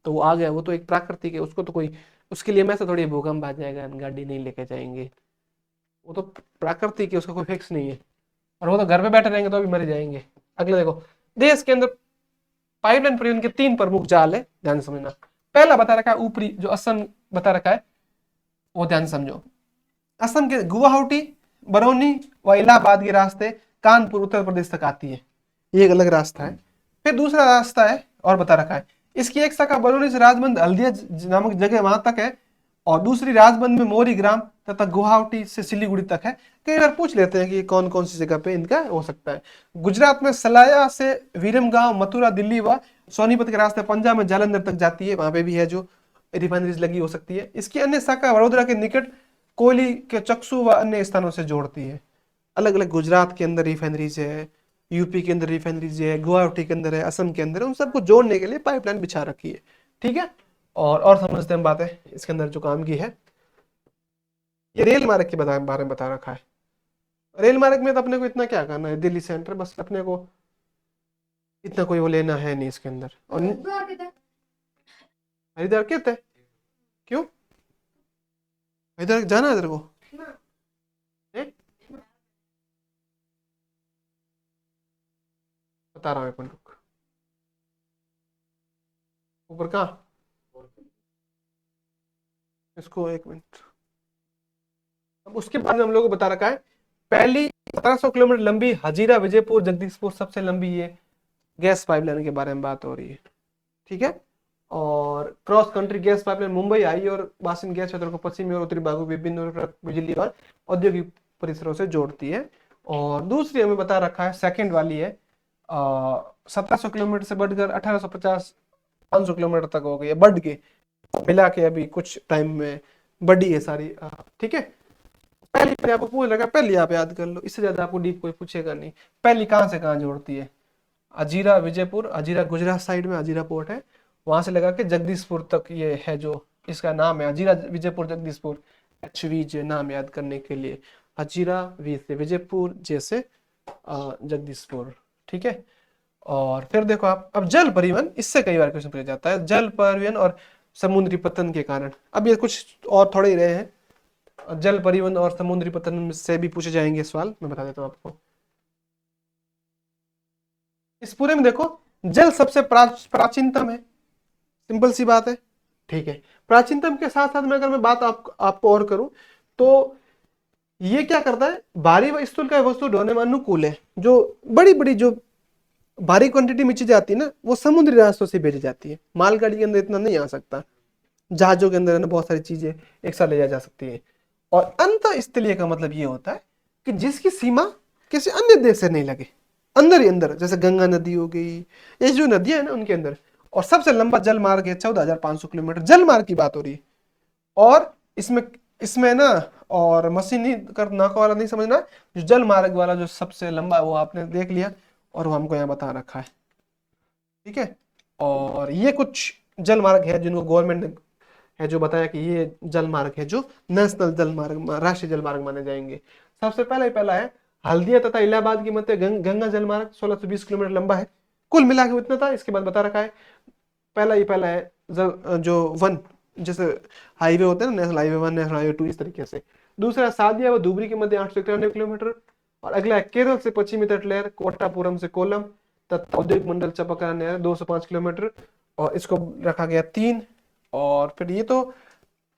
तो वो आ गया, वो तो एक प्राकृतिक है, उसको तो कोई, उसके लिए मैं से थोड़ी भूकंप आ जाएगा गाड़ी नहीं लेके जाएंगे, वो तो प्राकृतिक है, उसका कोई फिक्स नहीं है, और वो तो घर पे बैठे रहेंगे तो भी मर जाएंगे। अगले देखो, देश के अंदर पाइपलाइन परिवहन के 3 प्रमुख जाल है, ध्यान समझना। पहला बता रखा है ऊपरी, जो असम बता रखा है, वो ध्यान समझो। असम के गुवाहाटी, बरौनी व इलाहाबाद के रास्ते कानपुर उत्तर प्रदेश तक आती है, ये एक अलग रास्ता है। फिर दूसरा रास्ता है और बता रखा है, इसकी एक शाखा बरूनी से राजबंद हल्दिया नामक जगह वहां तक है, और दूसरी राजबंद में मोरी ग्राम तथा गुवाहाटी से सिलीगुड़ी तक है। कई बार पूछ लेते हैं कि कौन कौन सी जगह पे इनका हो सकता है। गुजरात में सलाया से विरमगांव, मथुरा, दिल्ली व सोनीपत के रास्ते, पंजाब में जालंधर तक जाती है, वहां पे भी है जो रिफाइनरीज लगी हो सकती है। इसकी अन्य शाखा वडोदरा के निकट कोयली के चक्सू व अन्य स्थानों से जोड़ती है। अलग अलग गुजरात के अंदर रिफाइनरीज है, यूपी के अंदर रिफाइनरीज है, गुवाहाटी के अंदर है, असम के अंदर है, उन सबको जोड़ने के लिए पाइपलाइन बिछा रखी है। ठीक है, और समझते हैं बातें इसके अंदर जो काम की है। ये रेल मार्ग के बारे में बता रखा है। रेल मार्ग में तो अपने को इतना क्या करना है, दिल्ली सेंटर बस, अपने को इतना कोई वो लेना है नहीं इसके अंदर। और हरिद्वार कहते हैं क्यों, हरिद्वार जाना है तेरे को? बता रहा हूँ, एक मिनट रुक। ऊपर कहाँ, इसको एक मिनट। अब उसके बाद में हम लोग को बता रखा है, पहली 1700 किलोमीटर लंबी हजीरा विजयपुर जगदीशपुर सबसे लंबी ये गैस पाइपलाइन के बारे में बात हो रही है। ठीक है, और cross country gas pipeline Mumbai आई और वाशिंग गैस क्षेत्र को पश्चिमी और उत्तरी भागों विभिन्न बिजली और औद्योगिक परिसरों से जोड़ती है। और दूसरी हमें बता रखा है, सेकंड वाली है 1700 किलोमीटर से बढ़कर 1850 500 किलोमीटर तक हो गई है, बढ़ के मिला के अभी कुछ टाइम में बढ़ी है सारी। ठीक है, पहली पे आपको पूछ लगा, पहली आप याद कर लो, इससे ज्यादा आपको डीप कोई पूछेगा नहीं। पहली कहाँ से कहाँ जोड़ती है, अजीरा विजयपुर, अजीरा गुजरात साइड में अजीरा पोर्ट है, वहां से लगा के जगदीशपुर तक ये है, जो इसका नाम है अजीरा विजयपुर जगदीशपुर। HV नाम याद करने के लिए, अजीरा वी से विजयपुर, जैसे जगदीशपुर। ठीक है, और फिर देखो आप, अब जल परिवहन, इससे कई बार क्वेश्चन पूछा जाता है, जल परिवहन और समुद्री पतन के कारण। अब ये कुछ और थोड़े ही रहे हैं, जल परिवहन और समुद्री पतन से भी पूछे जाएंगे सवाल, मैं बता देता हूँ आपको। इस पूरे में देखो, जल सबसे प्राचीनतम है, सिंपल सी बात है। ठीक है, प्राचीनतम के साथ साथ में अगर मैं बात आपको और करूं, तो ये क्या करता है, भारी व स्थूल का वस्तु ढोने में अनुकूल है। जो बड़ी बड़ी जो भारी क्वांटिटी में चीजें आती है ना, वो समुद्री रास्तों से भेजी जाती है, मालगाड़ी के अंदर इतना नहीं आ सकता। जहाजों के अंदर है ना, बहुत सारी चीजें एक साथ ले जा सकती है। और अंत स्थलीय का मतलब ये होता है कि जिसकी सीमा किसी अन्य देश से नहीं लगे, अंदर ही अंदर, जैसे गंगा नदी हो गई, ये जो नदियां है ना उनके अंदर। और सबसे लंबा जल मार्ग है 14,500 किलोमीटर, जल मार्ग की बात हो रही है। और इसमें इसमें ना, और मशीन नहीं कर नाका वाला नहीं समझना, जो जल मार्ग वाला जो सबसे लंबा है वो आपने देख लिया, और वो हमको यहाँ बता रखा है। ठीक है, और ये कुछ जल मार्ग है जिनको गवर्नमेंट ने है जो बताया कि ये जल मार्ग है जो नेशनल जल मार्ग, राष्ट्रीय जल मार्ग माने जाएंगे। सबसे पहला ही पहला है हल्दिया तथा इलाहाबाद की मध्य गंगा जल मार्ग, 1620 किलोमीटर लंबा है, कुल मिला के उतना था। इसके बाद बता रखा है, पहला ही पहला है जो वन, जैसे हाईवे होते हैं ना, नेशनल हाईवे 1, नेशनल हाईवे 2, इस तरीके से। दूसरा सादिया व धुबरी के मध्य 891 किलोमीटर। और अगला है केरल से पश्चिमी तट लहर कोट्टापुरम से कोलम तथा औद्योगिक मंडल चपकरा नहर 205 किलोमीटर, और इसको रखा गया 3। और फिर ये तो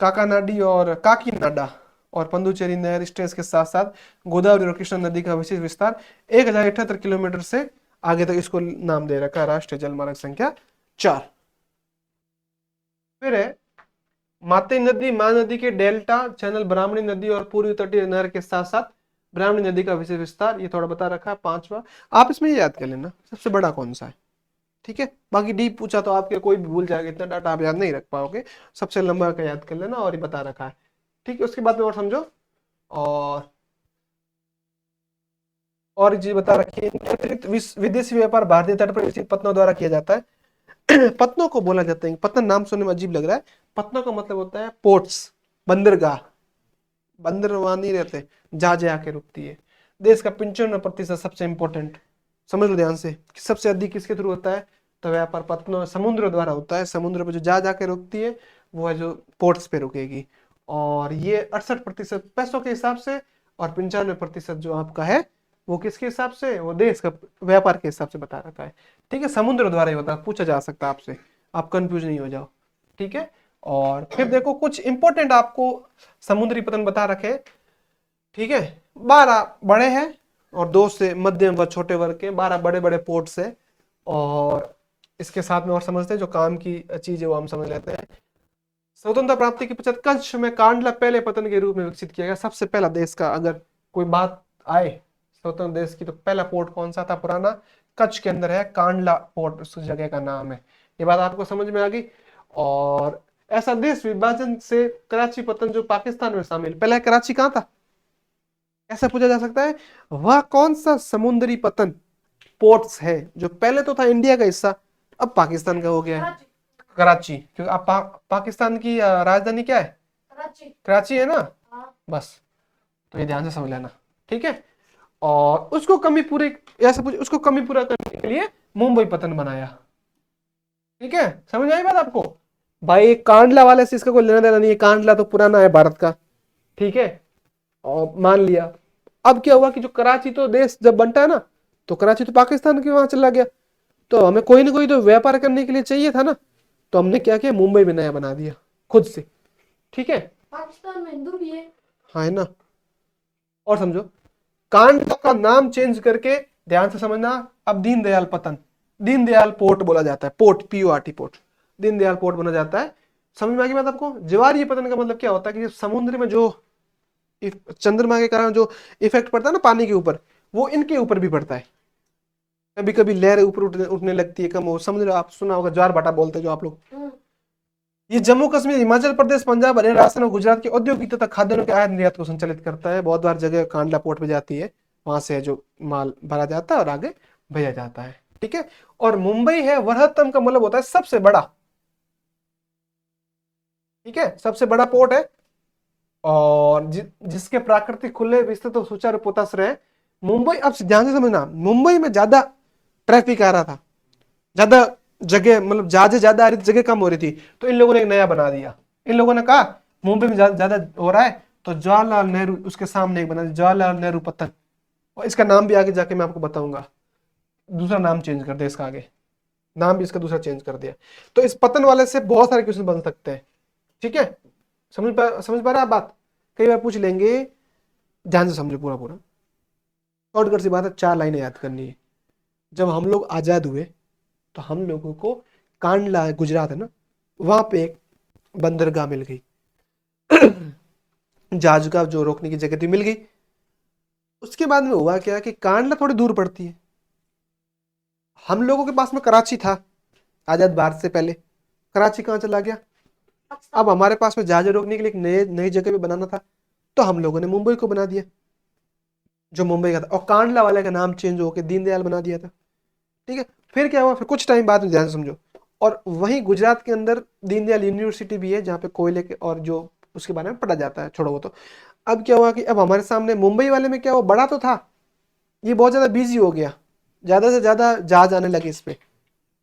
काकानाडी और काकीनाडा और पंदुचेरी नहर स्ट्रेच के साथ साथ गोदावरी और कृष्णा नदी का विशेष विस्तार 1078 किलोमीटर से आगे तक, इसको नाम दे रखा है राष्ट्रीय जल मार्ग संख्या 4। फिर है माते नदी, महानदी के डेल्टा चैनल, ब्राह्मणी नदी और पूर्वी तटीय नहर के साथ साथ ब्राह्मणी नदी का विशेष विस्तार, ये थोड़ा बता रखा है 5वां। आप इसमें ये याद कर लेना सबसे बड़ा कौन सा है। ठीक है, बाकी डीप पूछा तो आपके कोई भी भूल जाएगा, इतना डाटा आप याद नहीं रख पाओगे, सबसे लंबा का याद कर लेना, और ये बता रखा है। ठीक है, उसके बाद में और समझो, और चीज बता रखी है, विदेशी व्यापार भारतीय तट पर स्थित पत्तनों द्वारा किया जाता है। पत्तनों को बोला जाता है, पत्तन नाम सुनने में अजीब लग रहा है, पत्तनों का मतलब होता है पोर्ट्स, बंदरगाह। बंदर वहां नहीं रहते, जहाजें आके रुकती है। देश का 95% सबसे इंपॉर्टेंट, समझ लो ध्यान से, कि सबसे अधिक किसके थ्रू होता है, तो व्यापार पत्तनों, समुद्र द्वारा होता है। समुद्र पे जो जहाज आके रुकती है वो है जो पोर्ट्स पे रुकेगी। और ये 68% पैसों के हिसाब से, और 95% जो आपका है वो किसके हिसाब से, वो देश का व्यापार के हिसाब से बता रखा है। ठीक है, समुद्र द्वारा ही होता है, पूछा जा सकता है आपसे, आप कंफ्यूज नहीं हो जाओ। ठीक है, और फिर देखो कुछ इंपॉर्टेंट आपको समुद्री पतन बता रखे। ठीक है, 12 बड़े हैं और 2 से मध्यम व छोटे वर्ग के, 12 बड़े बड़े पोर्ट्स है। और इसके साथ में और समझते हैं जो काम की चीज है वो हम समझ लेते हैं। स्वतंत्रता प्राप्ति के पश्चात कच्छ में कांडला पहले पतन के रूप में विकसित किया गया। सबसे पहला देश का अगर कोई बात आए स्वतंत्र देश की, तो पहला पोर्ट कौन सा था पुराना? कच्छ के अंदर है, कांडला पोर्ट उस जगह का नाम है। ये बात आपको समझ में आ गई। और ऐसा देश विभाजन से कराची पतन जो पाकिस्तान में शामिल, पहले कराची कहाँ था? ऐसा पूछा जा सकता है वह कौन सा समुद्री पतन पोर्ट्स है जो पहले तो था इंडिया का हिस्सा, अब पाकिस्तान का हो गया है? कराची। क्योंकि अब पाकिस्तान की राजधानी क्या है? कराची है ना। बस, तो ये ध्यान से समझ लेना, ठीक है। और उसको कमी पूरे ऐसा उसको कमी पूरा करने के लिए मुंबई पतन बनाया, ठीक है। समझ आई बात आपको? भाई कांडला वाले से इसका कोई लेना देना नहीं है, कांडला तो पुराना है भारत का, ठीक है। और मान लिया, अब क्या हुआ कि जो कराची तो देश जब बनता है ना, तो कराची तो पाकिस्तान के वहां चला गया, तो हमें कोई ना कोई तो व्यापार करने के लिए चाहिए था ना, तो हमने क्या किया, मुंबई में नया बना दिया खुद से, ठीक है। पाकिस्तान में हिंदू भी है। हाँ है ना। और समझो, कांड का नाम चेंज करके, ध्यान से समझना, अब दीनदयाल पतन, दीनदयाल पोर्ट बोला जाता है, port PORT port, Deendayal port बना जाता है। समझ में आ गई बात आपको? ज्वारीय पतन का मतलब क्या होता है कि समुद्र में जो चंद्रमा के कारण जो इफेक्ट पड़ता है ना पानी के ऊपर, वो इनके ऊपर भी पड़ता है। कभी कभी लहर ऊपर उठने लगती है, कम हो, समझ लो, आप सुना होगा ज्वार भाटा बोलते हैं जो आप लोग। ये जम्मू कश्मीर, हिमाचल प्रदेश, पंजाब, हरियाणा, राजस्थान और गुजरात के औद्योगिक तथा खाद्यान्नों के आयात निर्यात को संचालित करता है। बहुत बार जगह कांडला पोर्ट पे जाती है, वहां से जो माल भरा जाता है और आगे भेजा जाता है, ठीक है। और मुंबई है वृहत्तम का मतलब होता है सबसे बड़ा, ठीक है, सबसे बड़ा पोर्ट है। और जिसके प्राकृतिक खुले विस्तृत और सुचारू पोताश्रय है। मुंबई, अब ध्यान से समझना, मुंबई में ज्यादा ट्रैफिक आ रहा था, ज्यादा जगह, मतलब जहाजें ज्यादा आ रही थी, जगह कम हो रही थी, तो इन लोगों ने एक नया बना दिया। इन लोगों ने कहा मुंबई में ज्यादा हो रहा है, तो जवाहरलाल नेहरू उसके सामने एक बना दिया, जवाहरलाल नेहरू पतन। और इसका नाम भी आगे जाके मैं आपको बताऊंगा, दूसरा नाम चेंज कर दिया इसका, आगे नाम भी इसका दूसरा चेंज कर दिया। तो इस पतन वाले से बहुत सारे क्वेश्चन बन सकते हैं, ठीक है। समझ पा रहे हैं आप बात? कई बार पूछ लेंगे, ध्यान से समझो पूरा पूरा। शॉर्टकट सी बात है, 4 लाइनें याद करनी है। जब हम लोग आजाद हुए, तो हम लोगों को कांडला, गुजरात है ना, वहां पे एक बंदरगाह मिल गई, जहाज का जो रोकने की जगह थी मिल गई। उसके बाद में हुआ क्या कि कांडला थोड़ी दूर पड़ती है, हम लोगों के पास में कराची था आजाद भारत से पहले, कराची कहाँ चला गया? अब हमारे पास में जहाज रोकने के लिए एक नए नई जगह पे बनाना था, तो हम लोगों ने मुंबई को बना दिया, जो मुंबई का था, और कांडला वाले का नाम चेंज होकर दीनदयाल बना दिया था, ठीक है। फिर क्या हुआ, फिर कुछ टाइम बाद में, ध्यान से समझो, और वहीं गुजरात के अंदर दीनदयाल यूनिवर्सिटी भी है, जहाँ पे कोयले के और जो उसके बारे में पढ़ा जाता है, छोड़ो वो तो। अब क्या हुआ कि अब हमारे सामने मुंबई वाले में क्या हुआ, बड़ा तो था, ये बहुत ज्यादा बिजी हो गया, ज्यादा से ज्यादा जहाज आने लगे, इस पे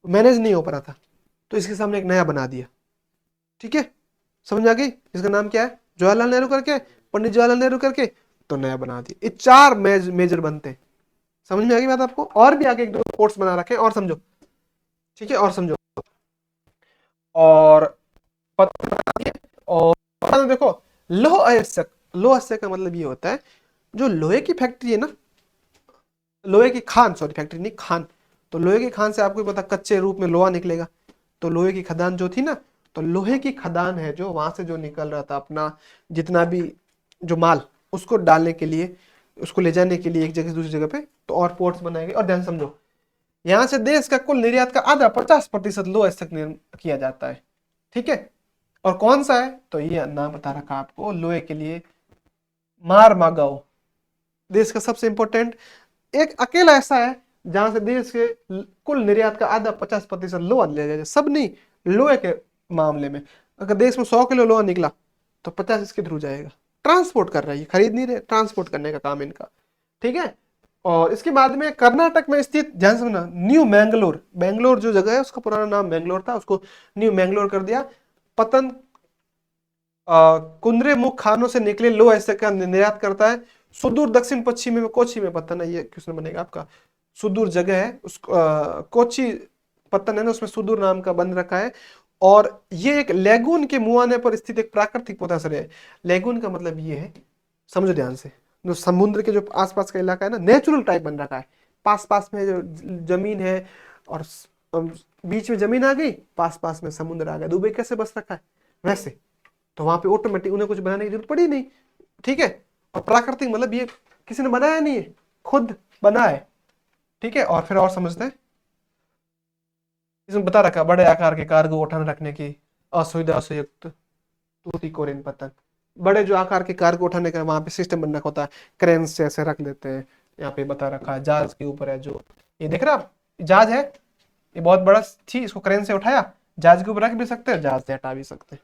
मैनेज नहीं हो पा रहा था, तो इसके सामने एक नया बना दिया, ठीक है। समझ आ गई? इसका नाम क्या है? जवाहरलाल नेहरू करके, पंडित जवाहरलाल नेहरू करके, तो नया बना दिया। ये 4 मेजर बनते हैं। समझ में आ गई बात आपको? और भी आगे 1-2 कोर्स बना रखे हैं, और समझो, ठीक है, और समझो। और और देखो, लौह अयस्क, लौह अयस्क का मतलब ये होता है, जो लोहे की फैक्ट्री है ना, लोहे की खान, सॉरी फैक्ट्री नहीं, खान। तो लोहे की खान से आपको पता कच्चे रूप में लोहा निकलेगा, तो लोहे की खदान जो थी ना, तो लोहे की खदान है जो वहां से जो निकल रहा था अपना जितना भी जो माल, उसको डालने के लिए, उसको ले जाने के लिए एक जगह से दूसरी जगह पे, तो और पोर्ट्स बनाए गए। और ध्यान समझो, यहाँ से देश का कुल निर्यात का आधा 50% लोह अयस्क किया जाता है, ठीक है। और कौन सा है, तो ये नाम बता रखा आपको लोहे के लिए, मारमागाओ, देश का सबसे इंपॉर्टेंट एक अकेला ऐसा है जहां से देश के कुल निर्यात का आधा 50% लोहा ले जाए, सब नहीं, लोहे के मामले में अगर देश में 100 किलो लोहा निकला, तो 50 इसके थ्रू जाएगा। ट्रांसपोर्ट कर रही है, खरीद नहीं रहे, ट्रांसपोर्ट करने का काम इनका, ठीक है। और इसके बाद में कर्नाटक में स्थित, ध्यान से सुनना, न्यू मैंगलोर, बैंगलोर जो जगह है उसका पुराना नाम बैंगलोर था, उसको न्यू मैंगलोर कर दिया। पतन कुंदरे मुख खानों से निकले लोह अयस्क का निर्यात करता है। सुदूर दक्षिण पश्चिम में कोची में पतन है, ये क्वेश्चन बनेगा आपका, सुदूर जगह है उस कोची पतन है ना, उसमें सुदूर नाम का बन रखा है। और ये एक लेगून के मुहाने पर स्थित एक प्राकृतिक पोताश्रय है। लेगून का मतलब ये है, समझो ध्यान से, जो समुद्र के जो आसपास का इलाका है ना, नेचुरल टाइप बन रखा है। पास पास में जो जमीन है और बीच में जमीन आ गई, पास पास में समुद्र आ गया। दुबई कैसे बस रखा है वैसे, तो वहां पे ऑटोमेटिक उन्हें कुछ बनाने की जरूरत पड़ी नहीं। ठीक है, और प्राकृतिक मतलब ये किसी ने बनाया नहीं है, खुद बना है। ठीक है, और फिर और समझते हैं। इसमें बता रखा बड़े आकार के कार्गो उठाने रखने की असुविधा से युक्त तूतीकोरिन पतन। बड़े जो आकार के कार्गो उठाने का वहां पे सिस्टम बन रखा होता है, क्रेन से ऐसे रख लेते हैं। यहाँ पे बता रखा है जहाज के ऊपर है जो, ये देख रहे हो आप, जहाज है, ये बहुत बड़ा थी, इसको क्रेन से उठाया, जहाज के ऊपर रख भी सकते हैं, जहाज से हटा भी सकते हैं।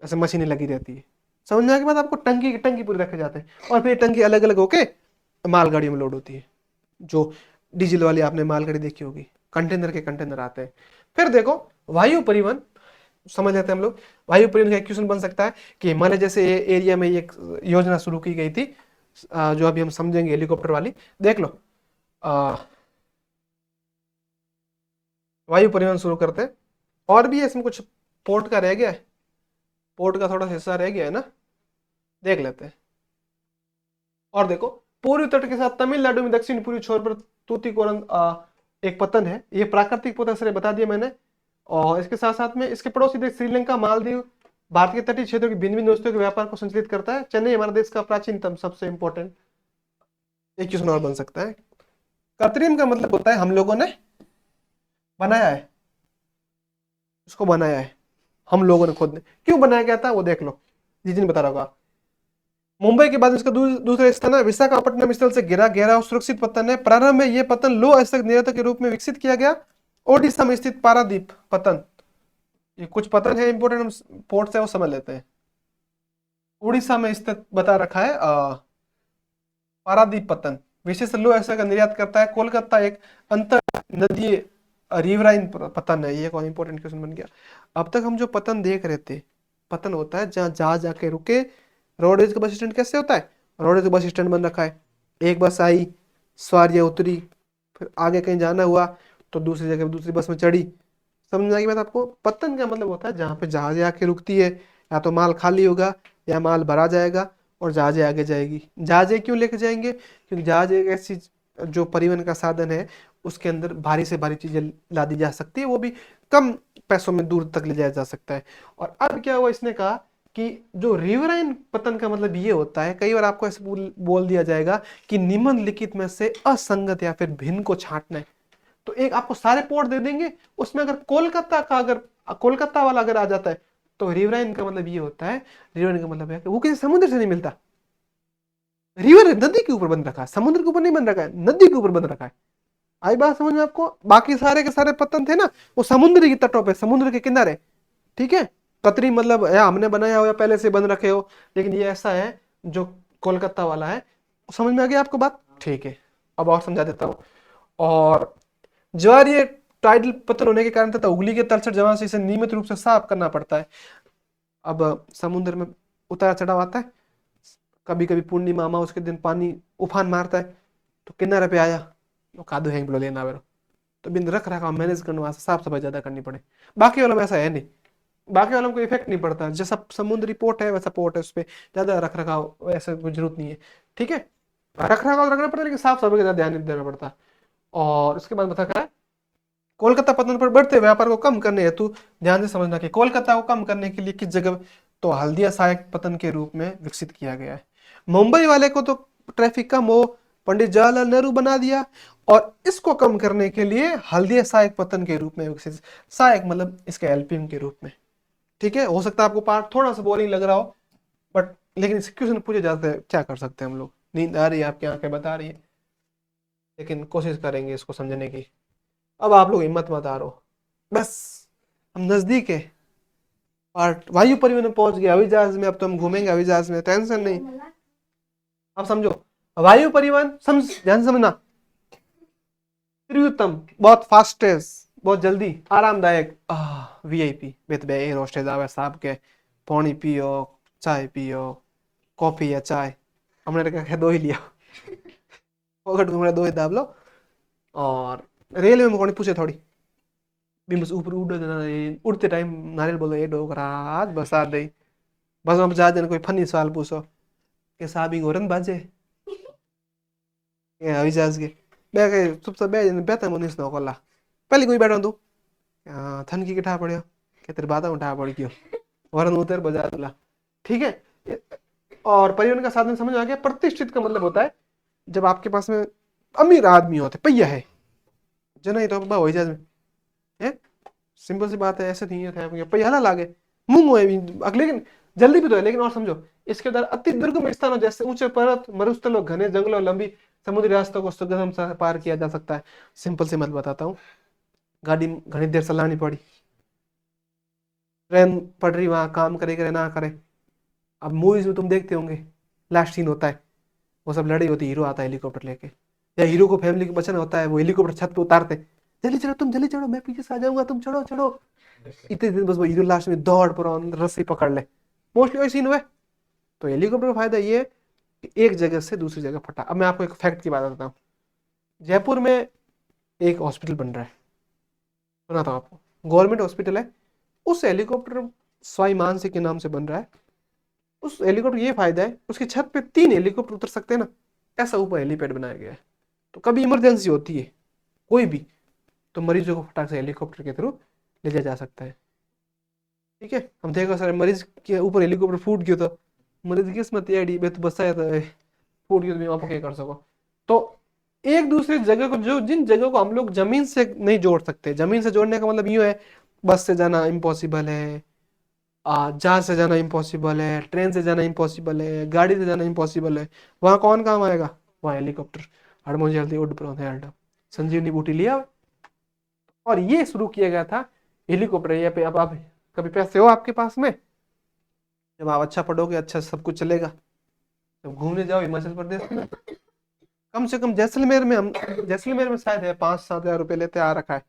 ऐसे मशीनें लगी रहती है। समझने के बाद आपको टंकी टंकी पूरी रखे जाते हैं, और फिर टंकी अलग अलग होके मालगाड़ियों में लोड होती है। जो डीजल वाली आपने मालगाड़ी देखी होगी, कंटेनर के कंटेनर आते हैं। फिर देखो वायु परिवहन समझ लेते हैं हम लोग। वायु परिवहन का एक क्वेश्चन बन सकता है कि हिमालय जैसे एरिया में एक योजना शुरू की गई थी, जो अभी हम समझेंगे, हेलीकॉप्टर वाली। देख लो, वायु परिवहन शुरू करते हैं। और भी इसमें कुछ पोर्ट का रह गया है, पोर्ट का थोड़ा हिस्सा रह गया है ना, देख लेते हैं। और देखो, पूर्वी तट के साथ तमिलनाडु में दक्षिण पूर्वी छोर पर तूतीकोरन एक पतन है। ये प्राकृतिक पतन बता दिया मैंने। और इसके साथ साथ में इसके पड़ोसी देश श्रीलंका, मालदीव, भारत के तटीय क्षेत्रों की भिन्न भिन्न वस्तुओं के व्यापार को संचालित करता है। चेन्नई हमारे देश का प्राचीनतम सबसे इंपॉर्टेंट एक क्वेश्चन और बन सकता है। कृत्रिम का मतलब होता है हम लोगों ने बनाया है, उसको बनाया है हम लोगों ने खुद ने। क्यों बनाया गया था वो देख लो, जी बता रहा होगा। मुंबई के बाद इसका दूसरा स्थान है विशाखापट्टनम स्थल से घिरा गहरा और सुरक्षित पतन है। प्रारंभ में यह पतन लो अयस्क निरोधक के रूप में विकसित किया गया। ओडिशा में स्थित पारादीप पतन, ये कुछ पतन है इंपोर्टेंट, हम पोर्ट से वो समझ लेते हैं। उड़ीसा में स्थित बता रखा है पारादीप पतन विशेष लो अयस्क का निर्यात करता है। कोलकाता एक अंतर नदीय रिवराइन पतन है। ये कौन इंपॉर्टेंट क्वेश्चन बन गया। अब तक हम जो पतन देख रहे थे, पतन होता है जहां जहाज जाके रुके। रोडवेज का बस स्टैंड कैसे होता है, रोडवेज का बस स्टैंड बन रखा है, एक बस आई, सवारियां उतरी, फिर आगे कहीं जाना हुआ तो दूसरी जगह दूसरी बस में चढ़ी। समझ आएगी बात आपको। पतन का मतलब होता है जहां पे जहाजें आके रुकती है, या तो माल खाली होगा या माल भरा जाएगा और जहाजें आगे जाएगी। जहाजें क्यों लेके जाएंगे, क्योंकि जहाज एक ऐसी जो परिवहन का साधन है, उसके अंदर भारी से भारी चीजें ला दी जा सकती है, वो भी कम पैसों में दूर तक ले जाया जा सकता है। और अब क्या हुआ, इसने कहा कि जो रिवराइन पतन का मतलब ये होता है, कई बार आपको ऐसे बोल दिया जाएगा कि निम्नलिखित में से असंगत या फिर भिन्न को छांटना है। तो एक आपको सारे पोर्ट दे देंगे, उसमें अगर कोलकाता का, अगर कोलकाता वाला अगर आ जाता है, तो रिवराइन का मतलब ये होता है, रिवराइन का मतलब है कि वो किसी समुद्र से नहीं मिलता। रिवर नदी के ऊपर बन रखा है, समुद्र के ऊपर नहीं बन रखा है, नदी के ऊपर बन रखा है। आई बात समझ में आपको। बाकी सारे के सारे पतन थे ना, वो समुद्र की तटों पे, समुद्र के किनारे। ठीक है, कतरी मतलब या हमने बनाया हो या पहले से बन रखे हो, लेकिन ये ऐसा है जो कोलकाता वाला है। समझ में आ गया आपको बात। ठीक है, अब और समझा देता हूँ। और ज्वारीय टाइडल पतन होने के कारण तथा उगली के तलछट जमा से इसे नियमित रूप से साफ करना पड़ता है। अब समुद्र में उतार चढ़ाव आता है, कभी कभी पूर्णिमा उसके दिन पानी उफान मारता है, तो किनारे पे आया तो कादू हैंग बोलो लेना बेरो, तो बिन रख रखाव मैनेज करने वास्ते साफ सफाई ज्यादा करनी पड़े। बाकी वालों में ऐसा है नहीं, बाकी वालों को इफेक्ट नहीं पड़ता। जैसा समुद्री पोर्ट है वैसा पोर्ट है, उस पर ज्यादा रख रखाव ऐसा कोई जरूरत नहीं है। ठीक है, रख रखाव रखना पड़ता है, लेकिन साफ सफाई का ज्यादा ध्यान नहीं देना पड़ता। और उसके बाद बता रहा है कोलकाता पतन पर बढ़ते व्यापार को कम करने हेतु ध्यान से समझना कि कोलकाता को कम करने के लिए किस जगह, तो हल्दिया सहायक पतन के रूप में विकसित किया गया है। मुंबई वाले को तो ट्रैफिक कम हो, पंडित जवाहरलाल नेहरू बना दिया, और इसको कम करने के लिए हल्दिया सहायक पतन के रूप में विकसित। सहायक मतलब इसके एलपीएम के रूप में। ठीक है, हो सकता है आपको पार्ट थोड़ा सा बोरिंग लग रहा हो, बट लेकिन इस क्वेश्चन पूछे जाते हैं, क्या कर सकते हैं हम लोग। नींद आ रही है, आपकी आंखें बता रही है, लेकिन कोशिश करेंगे इसको समझने की। अब आप लोग हिम्मत मत हारो, बस हम नजदीक है। पार्ट वायु परिवहन में पहुंच गए, हवाई जहाज में। अब तो हम घूमेंगे हवाई जहाज में, टेंशन नहीं। अब समझो, वायु परिवहन समझ, ध्यान से समझना। त्रिउत्तम, बहुत फास्टेस्ट, बहुत जल्दी, आरामदायक, वीआईपी विद बे एयर होस्टेज आवे साहब के पानी पियो, चाय पियो, कॉफी या चाय, हमने रखा दो ही लिया, पॉकेट घूमने दो ही दाब लो। और रेलवे में कौन पूछे थोड़ी भी, बस ऊपर उड़ते टाइम नारियल बोलो ये डोगरा आज बसा दे। बस हम जा कोई फनी सवाल पूछो कि साहब ही गोरन बाजे, એ આવી જહાજ કે બે કઈ ચૂપચાપ બે જઈને બેતા મને નો કોલા पहले कोई बैठा तू थन की किठा पड़ियो कि तेरे बाता उठा पड़ गयो वरन उतर बजा दूला ठीक है। और परिवहन का साधन समझ आ गया। प्रतिष्ठित का मतलब होता है जब आपके पास में अमीर आदमी होते पहिया है जना ही तो बा हो जाए है सिंपल सी बात है। ऐसे नहीं है पहिया ना लागे मुंह है लेकिन जल्दी भी तो है। लेकिन और समझो इसके अंदर अति दुर्गम स्थानों जैसे ऊंचे पर्वत मरुस्थलों घने जंगलों लंबी समुद्री रास्तों को सुगम से पार किया जा सकता है। सिंपल सी मत बताता हूँ गाड़ी घनी देर चलानी पड़ी ट्रेन पड़ रही वहां काम करे करे ना करे। अब मूवीज में तुम देखते होंगे लास्ट सीन होता है वो सब लड़ाई होती है हीरो आता है हेलीकॉप्टर लेके या हीरो को फैमिली को बचाना होता है वो हेलीकॉप्टर छत पे उतारते जल्दी चढ़ो तुम जल्दी चढ़ो मैं पीछे से आ जाऊंगा तुम चढ़ो चढ़ो इतने दिन बस वो हीरो लास्ट में दौड़ पर रस्सी पकड़ ले मोस्टली वही सीन हुआ। तो हेलीकॉप्टर का फायदा ये है कि एक जगह से दूसरी जगह फटा। अब मैं आपको एक फैक्ट की बात बताता हूँ जयपुर में एक हॉस्पिटल बन रहा है सुनाता हूँ आपको गवर्नमेंट हॉस्पिटल है उस हेलीकॉप्टर स्वाई मानसिक के नाम से बन रहा है। उस हेलीकॉप्टर ये फायदा है उसकी छत पे 3 हेलीकॉप्टर उतर सकते हैं ना ऐसा ऊपर हेलीपैड बनाया गया है। तो कभी इमरजेंसी होती है कोई भी तो मरीजों को फटाक से हेलीकॉप्टर के थ्रू ले जाया जा सकता है। ठीक है हम देखो सर मरीज के ऊपर हेलीकॉप्टर फूट गयो तो मरीज की किस्मत याडी बे तो बसाया था फूट गयो तो मैं वहां पर क्या कर सको। तो एक दूसरे जगह को जो जिन जगह को हम लोग जमीन से नहीं जोड़ सकते जमीन से जोड़ने का मतलब यूं है बस से जाना इम्पॉसिबल है जहाज से जाना इम्पॉसिबल है ट्रेन से जाना इम्पॉसिबल है गाड़ी से जाना इम्पॉसिबल है वहां कौन काम आएगा वहां हेलीकॉप्टर हड़मो जल्दी उड़ पर संजीवनी बूटी लिया। और ये शुरू किया गया था हेलीकॉप्टर ये पे। अब आप कभी पैसे हो आपके पास में जब आप अच्छा पढ़ोगे अच्छा सब कुछ चलेगा जब घूमने जाओ हिमाचल प्रदेश में कम से कम जैसलमेर में हम जैसलमेर में शायद है 5-7 हज़ार रुपये लेते आ रखा है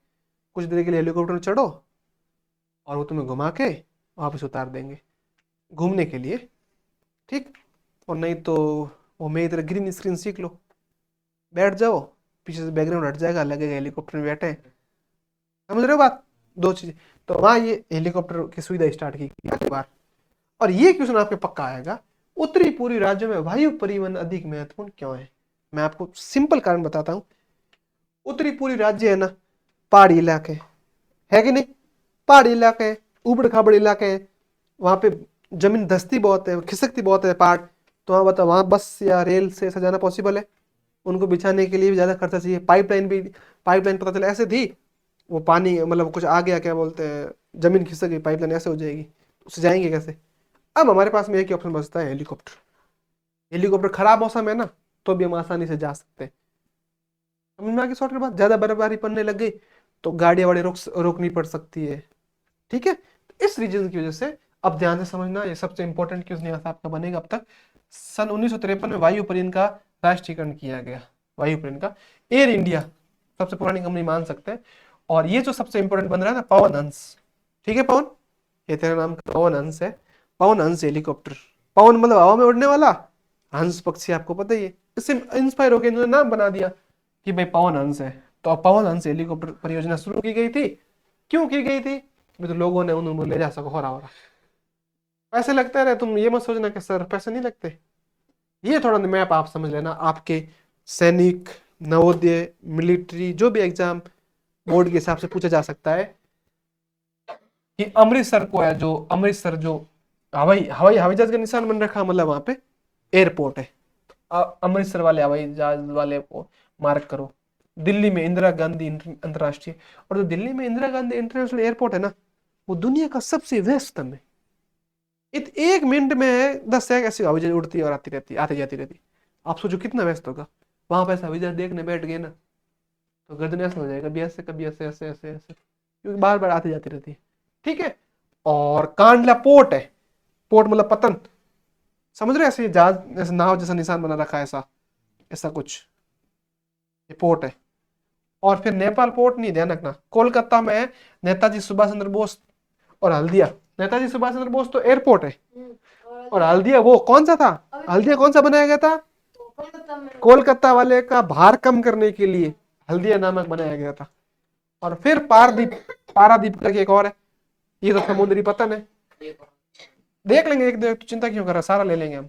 कुछ देर के लिए हेलीकॉप्टर में चढ़ो और वो तुम्हें घुमा के वापस उतार देंगे घूमने के लिए ठीक। और नहीं तो वो मेरी तरह ग्रीन स्क्रीन सीख लो बैठ जाओ पीछे से बैकग्राउंड हट जाएगा लगेगा हेलीकॉप्टर में बैठे समझ रहे हो बात दो चीजें। तो वहाँ ये हेलीकॉप्टर की सुविधा स्टार्ट की एक बार। और ये क्वेश्चन आपके पक्का आएगा उत्तरी पूर्वी राज्यों में वायु परिवहन अधिक महत्वपूर्ण क्यों है। मैं आपको सिंपल कारण बताता हूँ उत्तरी पूर्वी राज्य है ना पहाड़ी इलाके है कि नहीं पहाड़ी इलाके उबड़ खाबड़ इलाके वहां पे जमीन धंसती बहुत है खिसकती बहुत है पहाड़। तो वहाँ बताओ वहाँ बस या रेल से सजाना पॉसिबल है उनको बिछाने के लिए भी ज़्यादा खर्चा चाहिए। पाइपलाइन पता चला ऐसे थी वो पानी मतलब कुछ आ गया क्या बोलते हैं जमीन खिसक गई पाइपलाइन ऐसे हो जाएगी उससे जाएंगे कैसे। अब हमारे पास में एक ही ऑप्शन बचता है हेलीकॉप्टर। हेलीकॉप्टर खराब मौसम है ना तो भी हम आसानी से जा सकते हैं। समझ में आ गई शॉर्ट के बाद ज़्यादा बर्फबारी पड़ने लग गई तो गाड़ियाँ वाड़ी रोकनी पड़ सकती है। ठीक है तो इस रीजन की वजह से अब ध्यान से समझना ये सबसे इंपॉर्टेंट क्वेश्चन यहाँ से आपका बनेगा। अब तक सन 1953 में वायु परिवहन का राष्ट्रीयकरण किया गया। वायु परिवहन का एयर इंडिया सबसे पुरानी कंपनी मान सकते हैं। और ये जो सबसे इंपॉर्टेंट बन रहा है ना पवन हंस ठीक है पवन ये तेरा नाम पवन हंस है। पवन हंस हेलीकॉप्टर पवन मतलब हवा में उड़ने वाला हंस पक्षी आपको पता ही है इससे इंस्पायर होकर इन्होंने नाम बना दिया कि भाई पवन हंस है। तो अब पवन हंस हेलीकॉप्टर परियोजना शुरू की गई थी क्यों की गई थी तो लोगों ने उन्हें ले जा सको हो रहा पैसे लगते रहे। तुम ये मत सोचना कि सर पैसे नहीं लगते ये थोड़ा मैप आप समझ लेना आपके सैनिक नवोदय मिलिट्री जो भी एग्जाम बोर्ड के हिसाब से पूछा जा सकता है कि अमृतसर को है जो अमृतसर जो हवाई हवाई हवाई जहाज का निशान बन रखा मतलब वहां पे एयरपोर्ट है। अमृतसर वाले हवाई जहाज वाले को मार्क करो। दिल्ली में इंदिरा गांधी अंतर्राष्ट्रीय और जो दिल्ली में इंदिरा गांधी इंटरनेशनल एयरपोर्ट है ना वो दुनिया का सबसे व्यस्तम है। एक मिनट में 10 से ऐसी हवाई जहाज उड़ती है और आती रहती आती जाती रहती। आप सोचो कितना व्यस्त होगा वहां पे ऐसा हवाई जहाज देखने बैठ गए ना तो गर्दन ऐसा हो जाएगा कभी ऐसे कभी ऐसे ऐसे ऐसे ऐसे क्योंकि बार बार आती जाती रहती है। ठीक है और कांडला पोर्ट है पोर्ट मतलब पतन समझ रहे ऐसे जहाज ऐसे नाव जैसा निशान बना रखा है ऐसा ऐसा कुछ ये पोर्ट है। और फिर नेपाल पोर्ट नहीं ध्यान रखना कोलकाता में है नेताजी सुभाष चंद्र बोस और हल्दिया। नेताजी सुभाष चंद्र बोस तो एयरपोर्ट है और हल्दिया वो कौन सा था हल्दिया कौन सा बनाया गया था कोलकाता वाले का भार कम करने के लिए हल्दिया नामक बनाया गया था। और फिर पारादीप करके एक और है ये तो समुद्री पतन है देख लेंगे एक देख चिंता क्यों कर रहा सारा ले लेंगे हम